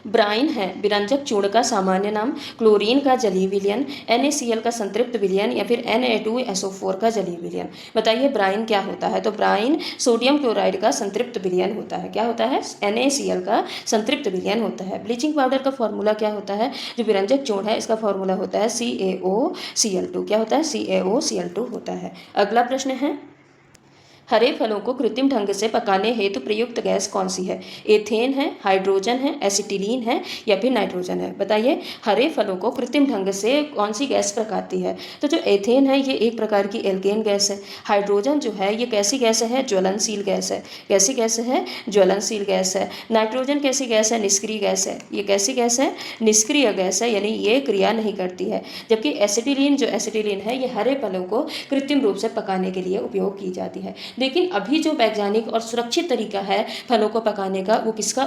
ब्राइन है विरंजक चूर्ण का सामान्य नाम, क्लोरीन का जलीय विलयन, NaCl का संतृप्त विलयन या फिर Na2SO4 का जलीय विलयन? बताइए ब्राइन क्या होता है? तो ब्राइन सोडियम क्लोराइड का संतृप्त विलयन होता है। क्या होता है? NaCl का संतृप्त विलयन होता है। ब्लीचिंग पाउडर का फॉर्मूला क्या होता है? जो विरंजक चूर्ण है इसका फॉर्मूला होता है CaOCl2। क्या होता है? CaOCl2 होता है। अगला प्रश्न है, हरे फलों को कृत्रिम ढंग से पकाने हेतु प्रयुक्त गैस कौन सी है? एथेन है, हाइड्रोजन है, एसिटिलीन है या फिर नाइट्रोजन है? बताइए हरे फलों को कृत्रिम ढंग से कौन सी गैस पकाती है? तो जो एथेन है ये एक प्रकार की एल्केन गैस है। हाइड्रोजन जो है ये कैसी गैस है? ज्वलनशील गैस है। कैसी गैस है? ज्वलनशील गैस है। नाइट्रोजन कैसी गैस है? निष्क्रिय गैस है। ये कैसी गैस है? निष्क्रिय गैस है, यानी ये क्रिया नहीं करती है। जबकि एसिटिलीन है ये हरे फलों को कृत्रिम रूप से पकाने के लिए उपयोग की जाती है। लेकिन अभी जो वैज्ञानिक और सुरक्षित तरीका है फलों को पकाने का वो किसका?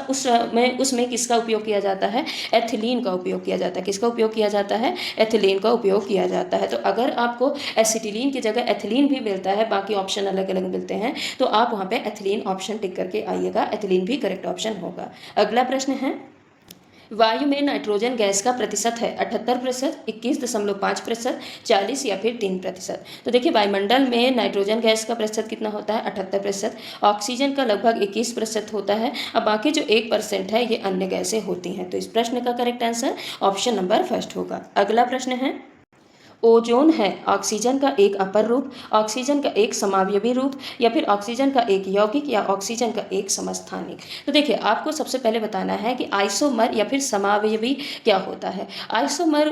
उसमें किसका उपयोग किया जाता है? एथिलीन का उपयोग किया जाता है। किसका उपयोग किया जाता है? एथिलीन का उपयोग किया जाता है। तो अगर आपको एसिटिलीन की जगह एथिलीन भी मिलता है, बाकी ऑप्शन अलग अलग मिलते हैं, तो आप वहाँ पे एथिलीन ऑप्शन टिक करके आइएगा। एथिलीन भी करेक्ट ऑप्शन होगा। अगला प्रश्न है, वायु में नाइट्रोजन गैस का प्रतिशत है 78%, 21.5%, 40 या फिर 3%? तो देखिए वायुमंडल में नाइट्रोजन गैस का प्रतिशत कितना होता है? 78%। ऑक्सीजन का लगभग 21% होता है। अब बाकी जो 1% है ये अन्य गैसें होती हैं। तो इस प्रश्न का correct answer option number first होगा। अगला प्रश्न है, ओजोन है ऑक्सीजन का एक अपर रूप, ऑक्सीजन का एक समावयवी रूप, या फिर ऑक्सीजन का एक यौगिक, या ऑक्सीजन का एक समस्थानिक। तो देखिए आपको सबसे पहले बताना है कि आइसोमर या फिर समावयवी क्या होता है। आइसोमर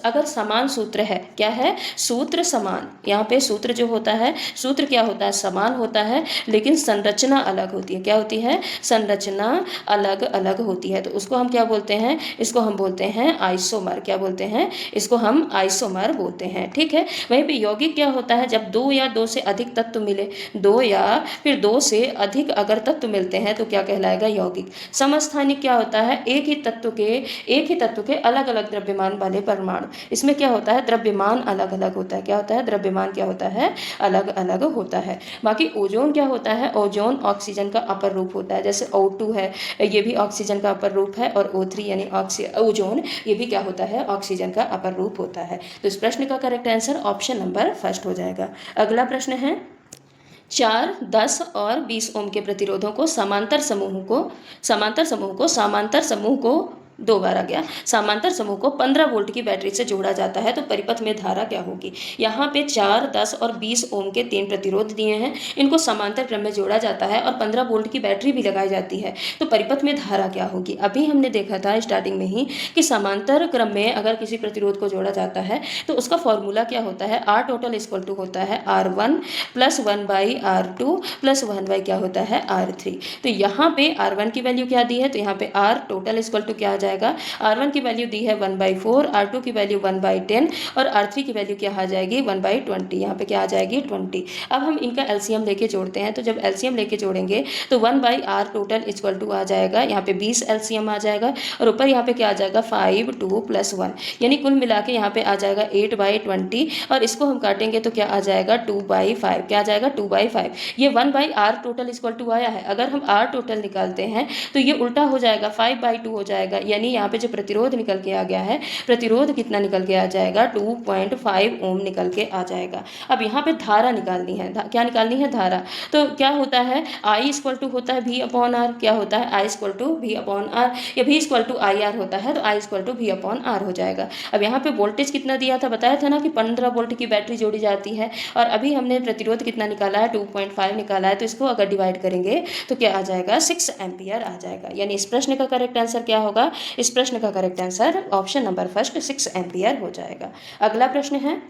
अगर समान सूत्र है, क्या है, सूत्र समान, यहाँ पे सूत्र जो होता है, सूत्र क्या होता है, समान होता है, लेकिन संरचना अलग होती है। क्या होती है, संरचना अलग अलग होती है, तो उसको हम क्या बोलते हैं, इसको हम बोलते हैं आइसोमर। क्या बोलते हैं, इसको हम आइसोमर बोलते हैं। ठीक है, वहीं पे यौगिक क्या होता है, जब दो या दो से अधिक तत्व मिले, दो या फिर दो से अधिक अगर तत्व मिलते हैं तो क्या कहलाएगा, यौगिक। समस्थानिक क्या होता है, एक ही तत्व के अलग अलग द्रव्यमान वाले परमाणु। इसमें क्या होता है, द्रव्यमान अलग अलग होता है। क्या होता है, द्रव्यमान क्या होता है, अलग अलग होता है। बाकी ओजोन क्या होता है, ओजोन ऑक्सीजन का अपर रूप होता है। जैसे O2 है, ये भी ऑक्सीजन का अपर रूप है, और O3 यानी ओजोन, ये भी क्या होता है, ऑक्सीजन का अपर रूप होता है। तो इस प्रश्न का correct answer option number first हो जाएगा। अगला प्रश्न है, 4, 10 और 20 ओम के प्रतिरोधों को समांतर समूह को 2 बार आ गया, समांतर समूह को 15 वोल्ट की बैटरी से जोड़ा जाता है तो परिपथ में धारा क्या होगी। यहाँ पे 4, 10 और 20 ओम के 3 प्रतिरोध दिए हैं, इनको समांतर क्रम में जोड़ा जाता है और 15 वोल्ट की बैटरी भी लगाई जाती है, तो परिपथ में धारा क्या होगी। अभी हमने देखा था स्टार्टिंग में ही कि समांतर क्रम में अगर किसी प्रतिरोध को जोड़ा जाता है तो उसका फॉर्मूला क्या होता है, R टोटल इक्वल टू होता है R1 plus 1/R2 plus 1 by क्या होता है, R3। तो यहाँ पे R1 की वैल्यू क्या दी है, तो यहाँ पे R टोटल इक्वल टू क्या जाएगा, R1 की वैल्यू दी है 1/4, R2 की वैल्यू 1/10 और R3 की वैल्यू क्या आ जाएगी, 1/20। यहाँ पे क्या आ जाएगी, 20। अब हम इनका एलसीएम लेके जोड़ते हैं, तो जब एलसीएम लेके जोड़ेंगे तो 1/R टोटल इक्वल टू आ जाएगा, यहाँ पे 20 एलसीएम आ जाएगा, और ऊपर यहाँ पे क्या आ जाएगा, 5, 2 + 1, यानी कुल मिला के यहाँ पे आ जाएगा 8/20, और इसको हम काटेंगे तो क्या आ जाएगा, 2/5। क्या आ जाएगा, 2/5। ये 1/R टोटल इक्वल टू आया है, अगर हम R टोटल निकालते हैं तो ये उल्टा हो जाएगा, 5/2 हो जाएगा, यानी यहाँ पे जो प्रतिरोध निकल के आ गया है, प्रतिरोध कितना निकल के आ जाएगा, 2.5 ओम निकल के आ जाएगा। अब यहाँ पे धारा निकालनी है, क्या निकालनी है, धारा। तो क्या होता है, I इक्वल टू होता है V/R। क्या होता है, I इक्वल टू V/R, या V इक्वल टू IR होता है, तो I इक्वल टू V/R हो जाएगा। अब यहाँ पे वोल्टेज कितना दिया था, बताया था ना कि 15 वोल्ट की बैटरी जोड़ी जाती है, और अभी हमने प्रतिरोध कितना निकाला है, 2.5 निकाला है, तो इसको अगर डिवाइड करेंगे तो क्या आ जाएगा, 6 एम्पियर आ जाएगा। यानी इस प्रश्न का करेक्ट आंसर क्या होगा, इस प्रश्न का correct answer option number first 6 ampere हो जाएगा। अगला प्रश्न है,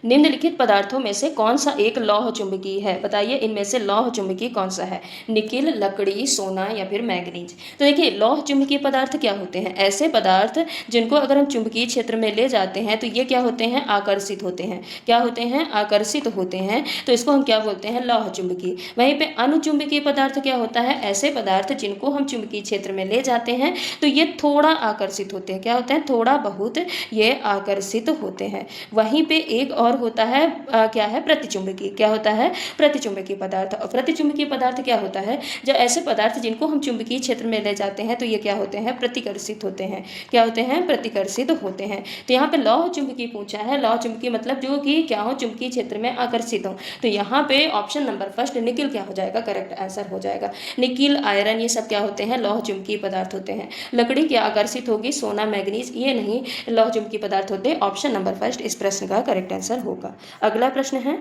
निम्नलिखित पदार्थों में से कौन सा एक लौह चुंबकीय है, बताइए इनमें से लौह चुंबकीय कौन सा है, निकिल, लकड़ी, सोना या फिर मैग्नीज। तो देखिए लौह चुंबकीय पदार्थ क्या होते हैं, ऐसे पदार्थ जिनको अगर हम चुंबकीय क्षेत्र में ले जाते हैं तो ये क्या होते हैं, आकर्षित होते हैं। क्या होते हैं, आकर्षित होते हैं, तो इसको हम क्या बोलते हैं, लौह चुंबकीय। वहीं पे अनुचुंबकीय पदार्थ क्या होता है, ऐसे पदार्थ जिनको हम चुंबकीय क्षेत्र में ले जाते हैं तो ये थोड़ा आकर्षित होते हैं। क्या होते हैं, थोड़ा बहुत ये आकर्षित होते हैं। वहीं पे एक और होता है क्या है, प्रतिचुंबकीय। क्या होता है, प्रतिचुंबकीय पदार्थ। और प्रतिचुंबकीय पदार्थ क्या होता है, जो ऐसे पदार्थ जिनको हम चुंबकीय क्षेत्र में ले जाते हैं तो ये क्या होते हैं, प्रतिकर्षित होते हैं। क्या होते हैं, प्रतिकर्षित होते हैं। तो यहाँ पे लौह चुंबकीय पूछा है, लौह चुंबकीय मतलब जो कि क्या हो, चुंबकीय क्षेत्र में आकर्षित हो। तो यहाँ पे ऑप्शन नंबर फर्स्ट निकिल क्या हो जाएगा, करेक्ट आंसर हो जाएगा। निकिल, आयरन, ये सब क्या होते हैं, लौह चुंबकीय पदार्थ होते हैं। लकड़ी क्या आकर्षित होगी, सोना, मैग्नीज, ये नहीं लौह चुंबकीय पदार्थ होते। ऑप्शन नंबर फर्स्ट इस प्रश्न का करेक्ट आंसर होगा। अगला प्रश्न है,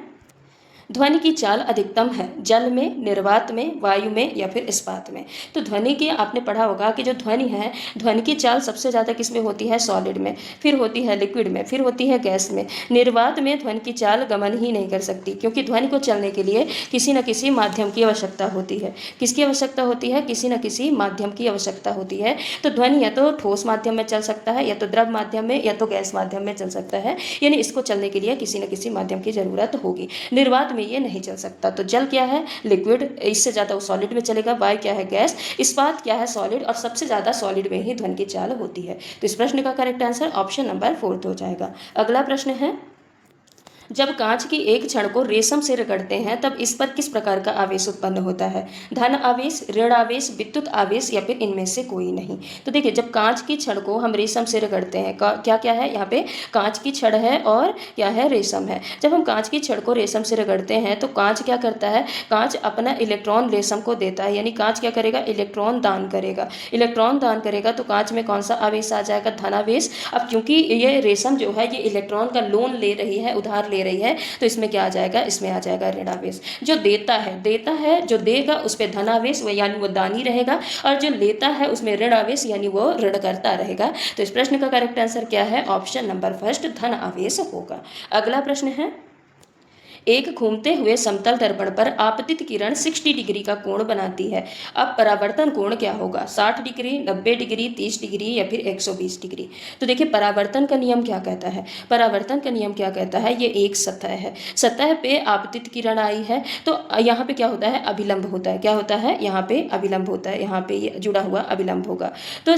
ध्वनि की चाल अधिकतम है जल में, निर्वात में, वायु में या फिर इस्पात में। तो ध्वनि की आपने पढ़ा होगा कि जो ध्वनि है, ध्वनि की चाल सबसे ज़्यादा किस में होती है, सॉलिड में, फिर होती है लिक्विड में, फिर होती है गैस में। निर्वात में ध्वनि की चाल गमन ही नहीं कर सकती, क्योंकि ध्वनि को चलने के लिए किसी न किसी माध्यम की आवश्यकता होती है। किसकी आवश्यकता होती है, किसी न किसी माध्यम की आवश्यकता होती है। तो ध्वनि या तो ठोस माध्यम में चल सकता है, या तो द्रव माध्यम में, या तो गैस माध्यम में चल सकता है, यानी इसको चलने के लिए किसी न किसी माध्यम की जरूरत होगी। निर्वात में ये नहीं चल सकता। तो जल क्या है, लिक्विड, इससे ज़्यादा वो सॉलिड में चलेगा। वायु क्या है, गैस। इस्पात क्या है, सॉलिड, और सबसे ज़्यादा सॉलिड में ही ध्वनि की चाल होती है। तो इस प्रश्न का करेक्ट आंसर ऑप्शन नंबर 4 हो जाएगा। अगला प्रश्न है, जब कांच की एक छड़ को रेशम से रगड़ते हैं तब इस पर किस प्रकार का आवेश उत्पन्न होता है? धन आवेश, ऋण आवेश, विद्युत आवेश या फिर इनमें से कोई नहीं। तो देखिए जब कांच की छड़ को हम रेशम से रगड़ते हैं, क्या क्या है यहाँ पे, कांच की छड़ है और क्या है, रेशम है। जब हम कांच की छड़ को रेशम से रगड़ते हैं तो कांच क्या करता है, कांच अपना इलेक्ट्रॉन रेशम को देता है, यानी कांच क्या करेगा, इलेक्ट्रॉन दान करेगा। इलेक्ट्रॉन दान करेगा तो कांच में कौन सा आवेश आ जाएगा, धनावेश। अब क्योंकि ये रेशम जो है ये इलेक्ट्रॉन का लोन ले रही है, उधार ले रही है, तो इसमें क्या आ जाएगा, इसमें आ जाएगा ऋणावेश। जो देता है जो देगा उस पर धनावेश यानी वो दानी रहेगा, और जो लेता है उसमें ऋणावेश यानी वो ऋण करता रहेगा। तो इस प्रश्न का करेक्ट आंसर क्या है, ऑप्शन नंबर फर्स्ट धन आवेश होगा। अगला प्रश्न है, एक घूमते हुए समतल दर्पण पर आपतित किरण 60 डिग्री का कोण बनाती है। अब परावर्तन कोण क्या होगा, 60 डिग्री, 90 डिग्री, 30 डिग्री या फिर 120 डिग्री। तो देखिए परावर्तन का नियम क्या कहता है, परावर्तन का नियम क्या कहता है, ये एक सतह है, सतह पे आपतित किरण आई है तो यहाँ पे क्या होता है, अभिलंब होता है। क्या होता है, यहाँ पे अभिलंब होता है, यहाँ पे ये जुड़ा हुआ अभिलंब होगा। तो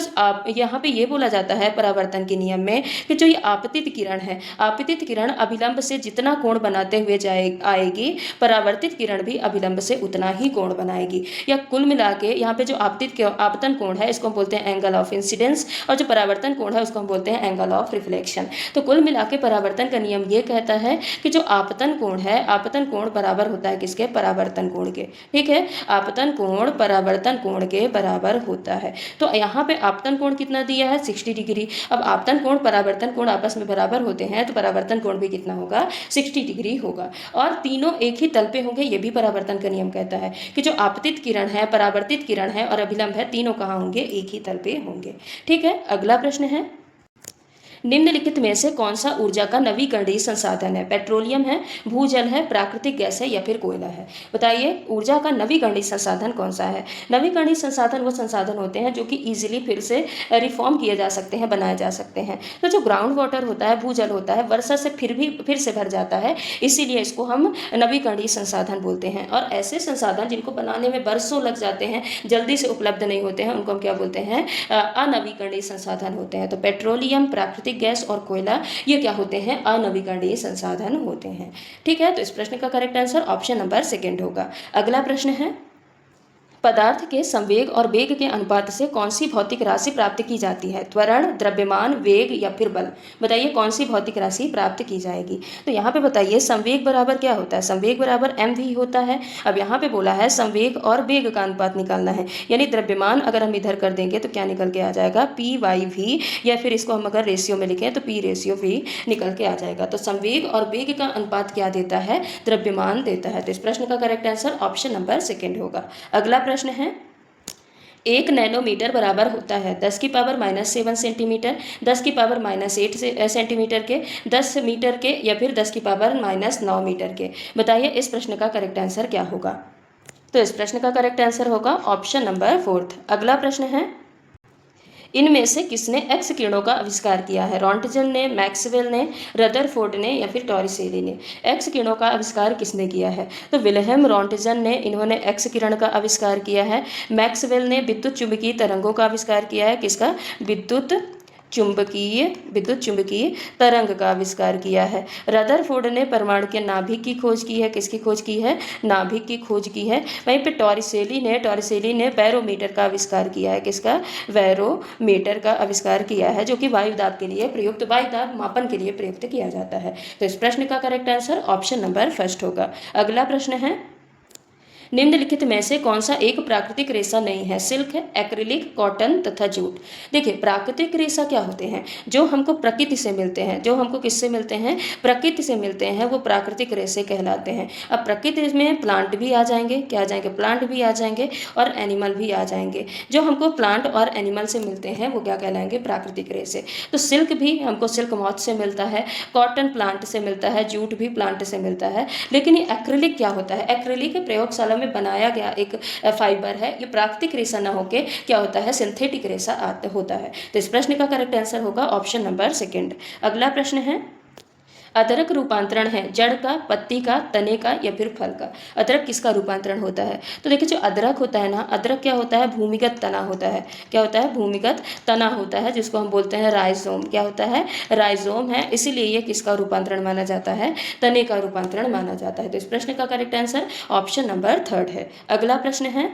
यहाँ पे ये बोला जाता है परावर्तन के नियम में कि जो ये आपतित किरण है, आपतित किरण अभिलंब से जितना कोण बनाते हुए आएगी, परावर्तित किरण भी अभिलंब से उतना ही कोण बनाएगी। या कुल मिला के यहाँ पे जो आपतन कोण है इसको हम बोलते हैं एंगल ऑफ इंसिडेंस, और जो परावर्तन कोण है उसको हम बोलते हैं एंगल ऑफ रिफ्लेक्शन। तो कुल मिला के परावर्तन का नियम ये कहता है कि जो आपतन कोण है, आपतन कोण बराबर होता है किसके, परावर्तन कोण के। ठीक है, आपतन कोण परावर्तन कोण के बराबर होता है। तो यहाँ पे आपतन कोण कितना दिया है, 60 डिग्री। अब आपतन कोण परावर्तन कोण आपस में बराबर होते हैं तो परावर्तन कोण भी कितना होगा, 60 डिग्री होगा। और तीनों एक ही तल पे होंगे, ये भी परावर्तन का नियम कहता है कि जो आपतित किरण है, परावर्तित किरण है और अभिलंब है, तीनों कहाँ होंगे, एक ही तल पे होंगे। ठीक है, अगला प्रश्न है, निम्नलिखित में से कौन सा ऊर्जा का नवीकरणीय संसाधन है, पेट्रोलियम है, भूजल है, प्राकृतिक गैस है या फिर कोयला है। बताइए ऊर्जा का नवीकरणीय संसाधन कौन सा है। नवीकरणीय संसाधन वो संसाधन होते हैं जो कि इजीली फिर से रिफॉर्म किए जा सकते हैं, बनाए जा सकते हैं। तो जो ग्राउंड वाटर होता है, भूजल होता है, वर्षा से फिर से भर जाता है, इसीलिए इसको हम नवीकरणीय संसाधन बोलते हैं। और ऐसे संसाधन जिनको बनाने में बरसों लग जाते हैं, जल्दी से उपलब्ध नहीं होते हैं, उनको हम क्या बोलते हैं, अनवीकरणीय संसाधन होते हैं। तो पेट्रोलियम, प्राकृतिक गैस और कोयला ये क्या होते हैं, अनवीकरणीय संसाधन होते हैं। ठीक है, तो इस प्रश्न का correct answer option number second होगा। अगला प्रश्न है, पदार्थ के संवेग और वेग के अनुपात से कौन सी भौतिक राशि प्राप्त की जाती है, त्वरण, द्रव्यमान, वेग या फिर बल। बताइए कौन सी भौतिक राशि प्राप्त की जाएगी। तो यहाँ पे बताइए संवेग बराबर क्या होता है, संवेग बराबर mv होता है। अब यहाँ पे बोला है संवेग और वेग का अनुपात निकालना है, यानी द्रव्यमान अगर हम इधर कर देंगे तो क्या निकल के आ जाएगा, p/v, या फिर इसको हम अगर रेशियो में लिखें तो p/v निकल के आ जाएगा। तो संवेग और वेग का अनुपात क्या देता है, द्रव्यमान देता है। तो इस प्रश्न का correct answer option number second होगा। अगला प्रश्न है, 1 नैनोमीटर बराबर होता है 10⁻⁻7 सेंटीमीटर, 10⁻⁻8 सेंटीमीटर के, 10 मीटर के या फिर 10⁻⁻9 मीटर के। बताइए इस प्रश्न का करेक्ट आंसर क्या होगा। तो इस प्रश्न का करेक्ट आंसर होगा ऑप्शन नंबर फोर्थ। अगला प्रश्न है, इनमें से किसने एक्स किरणों का आविष्कार किया है, रॉन्टजन ने, मैक्सवेल ने, रदरफोर्ड ने या फिर टॉरिसेली ने। एक्स किरणों का आविष्कार किसने किया है, तो विल्हेम रॉन्टजन ने, इन्होंने एक्स किरण का आविष्कार किया है। मैक्सवेल ने विद्युत चुंबकीय तरंगों का आविष्कार किया है, किसका, विद्युत चुंबकीय तरंग का आविष्कार किया है। रदरफोर्ड ने परमाणु के नाभिक की खोज की है, किसकी खोज की है, नाभिक की खोज की है। वहीं पे टॉरिसेली ने बैरोमीटर का आविष्कार किया है, किसका, बैरोमीटर का आविष्कार किया है, जो कि वायुदाब के लिए प्रयुक्त, वायुदाब मापन के लिए प्रयुक्त किया जाता है। तो इस प्रश्न का correct answer option number first होगा। अगला प्रश्न है, निम्नलिखित में से कौन सा एक प्राकृतिक रेशा नहीं है, सिल्क, एक्रिलिक, कॉटन तथा जूट। देखिए प्राकृतिक रेशा क्या होते हैं, जो हमको प्रकृति से मिलते हैं, जो हमको किससे मिलते हैं, प्रकृति से मिलते हैं, वो प्राकृतिक रेशे कहलाते हैं। अब प्रकृति में प्लांट भी आ जाएंगे, क्या आ जाएंगे, प्लांट भी आ जाएंगे और एनिमल भी आ जाएंगे। जो हमको प्लांट और एनिमल से मिलते हैं वो क्या कहलाएंगे, प्राकृतिक रेशे। तो सिल्क भी हमको सिल्क मॉथ से मिलता है, कॉटन प्लांट से मिलता है, जूट भी प्लांट से मिलता है। लेकिन ये एक्रिलिक क्या होता है, एक्रिलिक प्रयोगशाला में बनाया गया एक फाइबर है, ये प्राकृतिक रेशा ना होके क्या होता है, सिंथेटिक रेशा होता है। तो इस प्रश्न का करेक्ट आंसर होगा ऑप्शन नंबर सेकंड। अगला प्रश्न है, अदरक रूपांतरण है जड़ का, पत्ती का, तने का या फिर फल का। अदरक किसका रूपांतरण होता है? तो देखिए जो अदरक होता है ना, अदरक क्या होता है? भूमिगत तना होता है। क्या होता है? भूमिगत तना होता है, जिसको हम बोलते हैं राइजोम। क्या होता है? राइजोम है, इसीलिए ये किसका रूपांतरण माना जाता है? तने का रूपांतरण माना जाता है। तो इस प्रश्न का करेक्ट आंसर ऑप्शन नंबर 3 है। अगला प्रश्न है,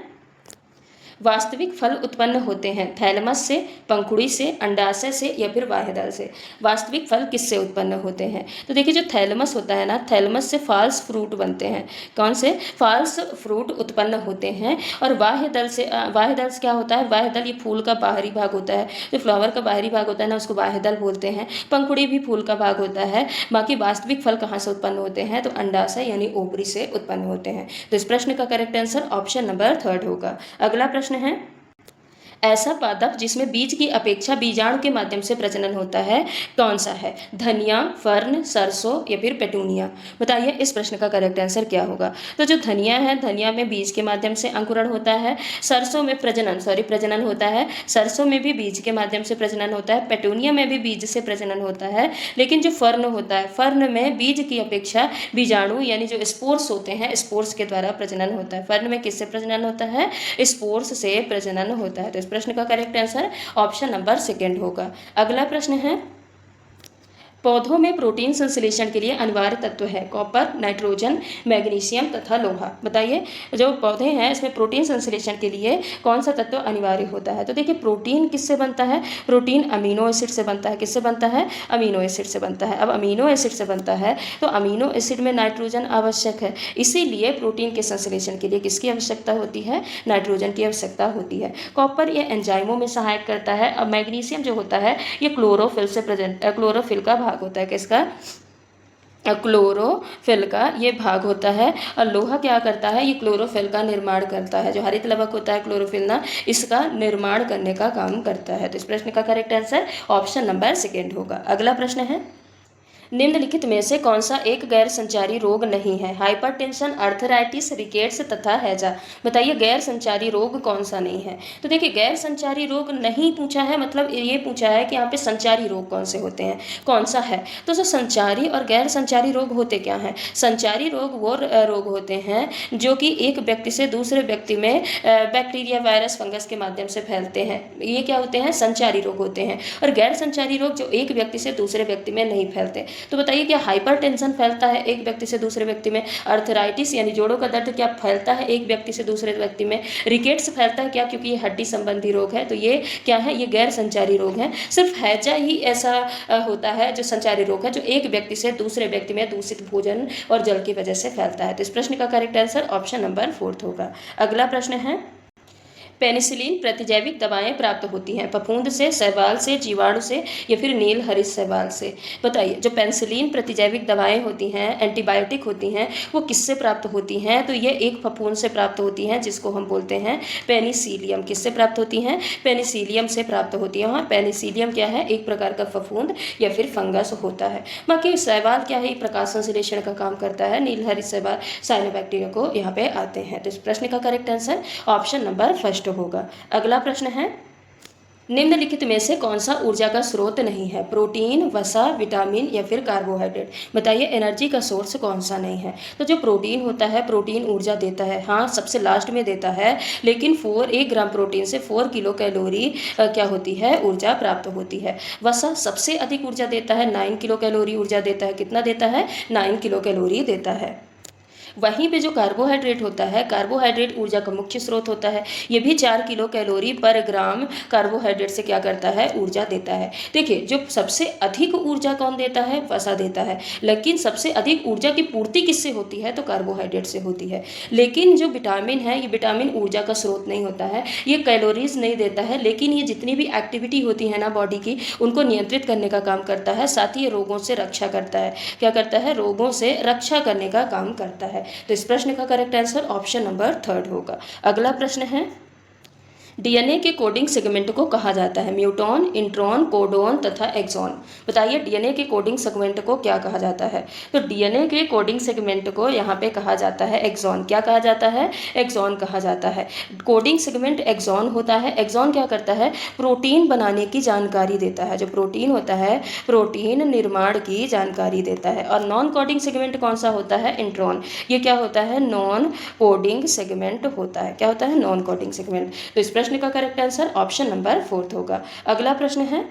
वास्तविक फल उत्पन्न होते हैं थैलमस से, पंखुड़ी से, अंडाशय से या फिर बाह्यदल से। वास्तविक फल किससे उत्पन्न होते हैं? तो देखिए जो थैलमस होता है ना, थैलमस से फॉल्स फ्रूट बनते हैं। कौन से? फॉल्स फ्रूट उत्पन्न होते हैं। और बाह्यदल से बाह्यदल से क्या होता है? बाह्यदल ये फूल का बाहरी भाग होता है, जो फ्लावर का बाहरी भाग होता है ना, उसको बाह्यदल बोलते हैं। पंखुड़ी भी फूल का भाग होता है। बाकी वास्तविक फल कहाँ से उत्पन्न होते हैं? तो अंडाशय यानी ओवरी से उत्पन्न होते हैं। तो इस प्रश्न का करेक्ट आंसर ऑप्शन नंबर 3 होगा। अगला प्रश्न है, ऐसा पादप जिसमें बीज की अपेक्षा बीजाणु के माध्यम से प्रजनन होता है कौन सा है? धनिया, फर्न, सरसों या फिर पेटूनिया। बताइए इस प्रश्न का करेक्ट आंसर क्या होगा? तो जो धनिया है, धनिया में बीज के माध्यम से अंकुरण होता है। सरसों में प्रजनन होता है। सरसों में भी बीज के माध्यम से प्रजनन होता है। पेटूनिया में भी बीज से प्रजनन होता है। लेकिन जो फर्न होता है, फर्न में बीज की अपेक्षा बीजाणु यानी जो स्पोर्स होते हैं, स्पोर्स के द्वारा प्रजनन होता है। फर्न में किससे प्रजनन होता है? स्पोर्स से प्रजनन होता है। तो प्रश्न का करेक्ट आंसर ऑप्शन नंबर 2 होगा। अगला प्रश्न है, पौधों में प्रोटीन संश्लेषण के लिए अनिवार्य तत्व है कॉपर, नाइट्रोजन, मैग्नीशियम तथा लोहा। बताइए जो पौधे हैं इसमें प्रोटीन संश्लेषण के लिए कौन सा तत्व अनिवार्य होता है? तो देखिए प्रोटीन किससे बनता है? प्रोटीन अमीनो एसिड से बनता है। किससे बनता है? अमीनो एसिड से बनता है। अब अमीनो एसिड से बनता है तो अमीनो एसिड में नाइट्रोजन आवश्यक है, इसीलिए प्रोटीन के संश्लेषण के लिए किसकी आवश्यकता होती है? नाइट्रोजन की आवश्यकता होती है। कॉपर ये एंजाइमों में सहायक करता है। अब मैग्नीशियम जो होता है ये क्लोरोफिल का भाग होता है। किसका? क्लोरोफिल का ये भाग होता है। और लोहा क्या करता है? ये क्लोरोफिल का निर्माण करता है। जो हरित लवक होता है क्लोरोफिल ना, इसका निर्माण करने का काम करता है। तो इस प्रश्न का करेक्ट आंसर ऑप्शन नंबर 2 होगा। अगला प्रश्न है, निम्नलिखित में से कौन सा एक गैर संचारी रोग नहीं है? हाइपरटेंशन, अर्थराइटिस, रिकेट्स तथा हैजा। बताइए गैर संचारी रोग कौन सा नहीं है? तो देखिए गैर संचारी रोग नहीं पूछा है, मतलब ये पूछा है कि यहाँ पे संचारी रोग कौन से होते हैं, कौन सा है। तो जो संचारी और गैर संचारी रोग होते क्या हैं? संचारी रोग वो रोग होते हैं जो कि एक व्यक्ति से दूसरे व्यक्ति में बैक्टीरिया, वायरस, फंगस के माध्यम से फैलते हैं। ये क्या होते हैं? संचारी रोग होते हैं। और गैर संचारी रोग जो एक व्यक्ति से दूसरे व्यक्ति में नहीं फैलते। तो बताइए क्या हाइपरटेंशन फैलता है एक व्यक्ति से दूसरे व्यक्ति में? अर्थराइटिस यानी जोड़ों का दर्द क्या फैलता है एक व्यक्ति से दूसरे व्यक्ति में? रिकेट्स फैलता है क्या? क्योंकि ये हड्डी संबंधी रोग है, तो ये क्या है? ये गैर संचारी रोग है। सिर्फ हैजा ही ऐसा होता है जो संचारी रोग है, जो एक व्यक्ति से दूसरे व्यक्ति में दूषित भोजन और जल की वजह से फैलता है। तो इस प्रश्न का करेक्ट आंसर ऑप्शन नंबर 4 होगा। अगला प्रश्न है, पेनिसिलिन प्रतिजैविक दवाएं प्राप्त होती हैं फफूंद से, शैवाल से, जीवाणु से या फिर नील हरित शैवाल से। बताइए जो पेनिसिलिन प्रतिजैविक दवाएं होती हैं, एंटीबायोटिक होती हैं, वो किससे प्राप्त होती हैं? तो ये एक फफूंद से प्राप्त होती हैं जिसको हम बोलते हैं पेनिसिलियम। किससे प्राप्त होती हैं? पेनिसिलियम से प्राप्त होती है। हाँ, पेनिसिलियम क्या है? एक प्रकार का फफूंद या फिर फंगस होता है। बाकी शैवाल क्या है? प्रकाश संश्लेषण का काम करता है। नील हरित शैवाल साइनोबैक्टीरिया को यहाँ पे आते हैं। तो इस प्रश्न का करेक्ट आंसर ऑप्शन नंबर 1 होगा। अगला प्रश्न है, निम्नलिखित में से कौन सा ऊर्जा का स्रोत नहीं है? प्रोटीन, वसा, विटामिन या फिर कार्बोहाइड्रेट। बताइए एनर्जी का सोर्स कौन सा नहीं है? तो जो प्रोटीन होता है, प्रोटीन ऊर्जा देता है। हाँ, सबसे लास्ट में देता है, लेकिन 1 ग्राम प्रोटीन से 4 किलो कैलोरी क्या होती है? ऊर्जा प्राप्त होती है। वसा सबसे अधिक ऊर्जा देता है, 9 किलो कैलोरी ऊर्जा देता है। कितना देता है? 9 किलो कैलोरी देता है। वहीं पे जो कार्बोहाइड्रेट होता है, कार्बोहाइड्रेट ऊर्जा का मुख्य स्रोत होता है। ये भी 4 किलो कैलोरी पर ग्राम कार्बोहाइड्रेट से क्या करता है? ऊर्जा देता है। देखिए जो सबसे अधिक ऊर्जा कौन देता है? वसा देता है। लेकिन सबसे अधिक ऊर्जा की पूर्ति किससे होती है? तो कार्बोहाइड्रेट से होती है। लेकिन जो विटामिन है, ये विटामिन ऊर्जा का स्रोत नहीं होता है, ये कैलोरीज नहीं देता है, लेकिन ये जितनी भी एक्टिविटी होती है ना बॉडी की, उनको नियंत्रित करने का काम करता है। साथ ही ये रोगों से रक्षा करता है। क्या करता है? रोगों से रक्षा करने का काम करता है। तो इस प्रश्न का करेक्ट आंसर ऑप्शन नंबर 3 होगा। अगला प्रश्न है, डीएनए के कोडिंग सेगमेंट को कहा जाता है? म्यूटॉन, इंट्रॉन, कोडॉन तथा एक्सॉन। बताइए डीएनए के कोडिंग सेगमेंट को क्या कहा जाता है? तो डीएनए के कोडिंग सेगमेंट को यहाँ पे कहा जाता है एक्सॉन। क्या कहा जाता है? एक्सॉन कहा जाता है। कोडिंग सेगमेंट एक्सॉन होता है। एक्सॉन क्या करता है? प्रोटीन बनाने की जानकारी देता है। जो प्रोटीन होता है, प्रोटीन निर्माण की जानकारी देता है। और नॉन कोडिंग सेगमेंट कौन सा होता है? इंट्रॉन। ये क्या होता है? नॉन कोडिंग सेगमेंट होता है। क्या होता है? Non coding segment. तो इस प्रश्न का करेक्ट आंसर ऑप्शन नंबर 4 होगा। अगला प्रश्न है,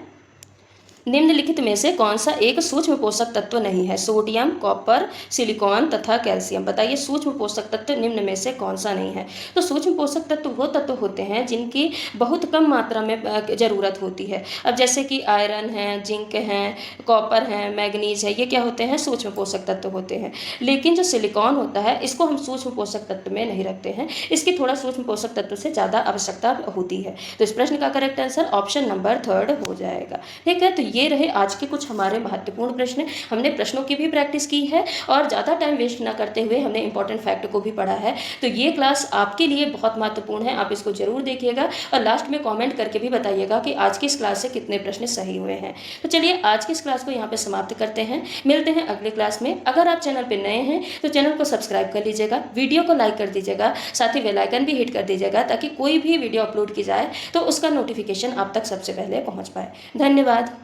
निम्नलिखित में से कौन सा एक सूक्ष्म पोषक तत्व नहीं है? सोडियम, कॉपर, सिलिकॉन तथा कैल्शियम। बताइए सूक्ष्म पोषक तत्व निम्न में से कौन सा नहीं है? तो सूक्ष्म पोषक तत्व वो तत्व होते हैं जिनकी बहुत कम मात्रा में ज़रूरत होती है। अब जैसे कि आयरन है, जिंक है, कॉपर है, मैग्नीज है, ये क्या होते हैं? सूक्ष्म पोषक तत्व होते हैं। लेकिन जो सिलिकॉन होता है इसको हम सूक्ष्म पोषक तत्व में नहीं रखते हैं, इसकी थोड़ा सूक्ष्म पोषक तत्व से ज़्यादा आवश्यकता होती है। तो इस प्रश्न का करेक्ट आंसर ऑप्शन नंबर 3 हो जाएगा। ठीक है, तो ये रहे आज के कुछ हमारे महत्वपूर्ण प्रश्न। हमने प्रश्नों की भी प्रैक्टिस की है और ज़्यादा टाइम वेस्ट ना करते हुए हमने इंपॉर्टेंट फैक्ट को भी पढ़ा है। तो ये क्लास आपके लिए बहुत महत्वपूर्ण है, आप इसको जरूर देखिएगा और लास्ट में कमेंट करके भी बताइएगा कि आज की इस क्लास से कितने प्रश्न सही हुए हैं। तो चलिए आज की इस क्लास को यहाँ पे समाप्त करते हैं, मिलते हैं अगले क्लास में। अगर आप चैनल पर नए हैं तो चैनल को सब्सक्राइब कर लीजिएगा, वीडियो को लाइक कर दीजिएगा, साथ ही बेल आइकन भी हिट कर दीजिएगा ताकि कोई भी वीडियो अपलोड की जाए तो उसका नोटिफिकेशन आप तक सबसे पहले पहुँच पाए। धन्यवाद।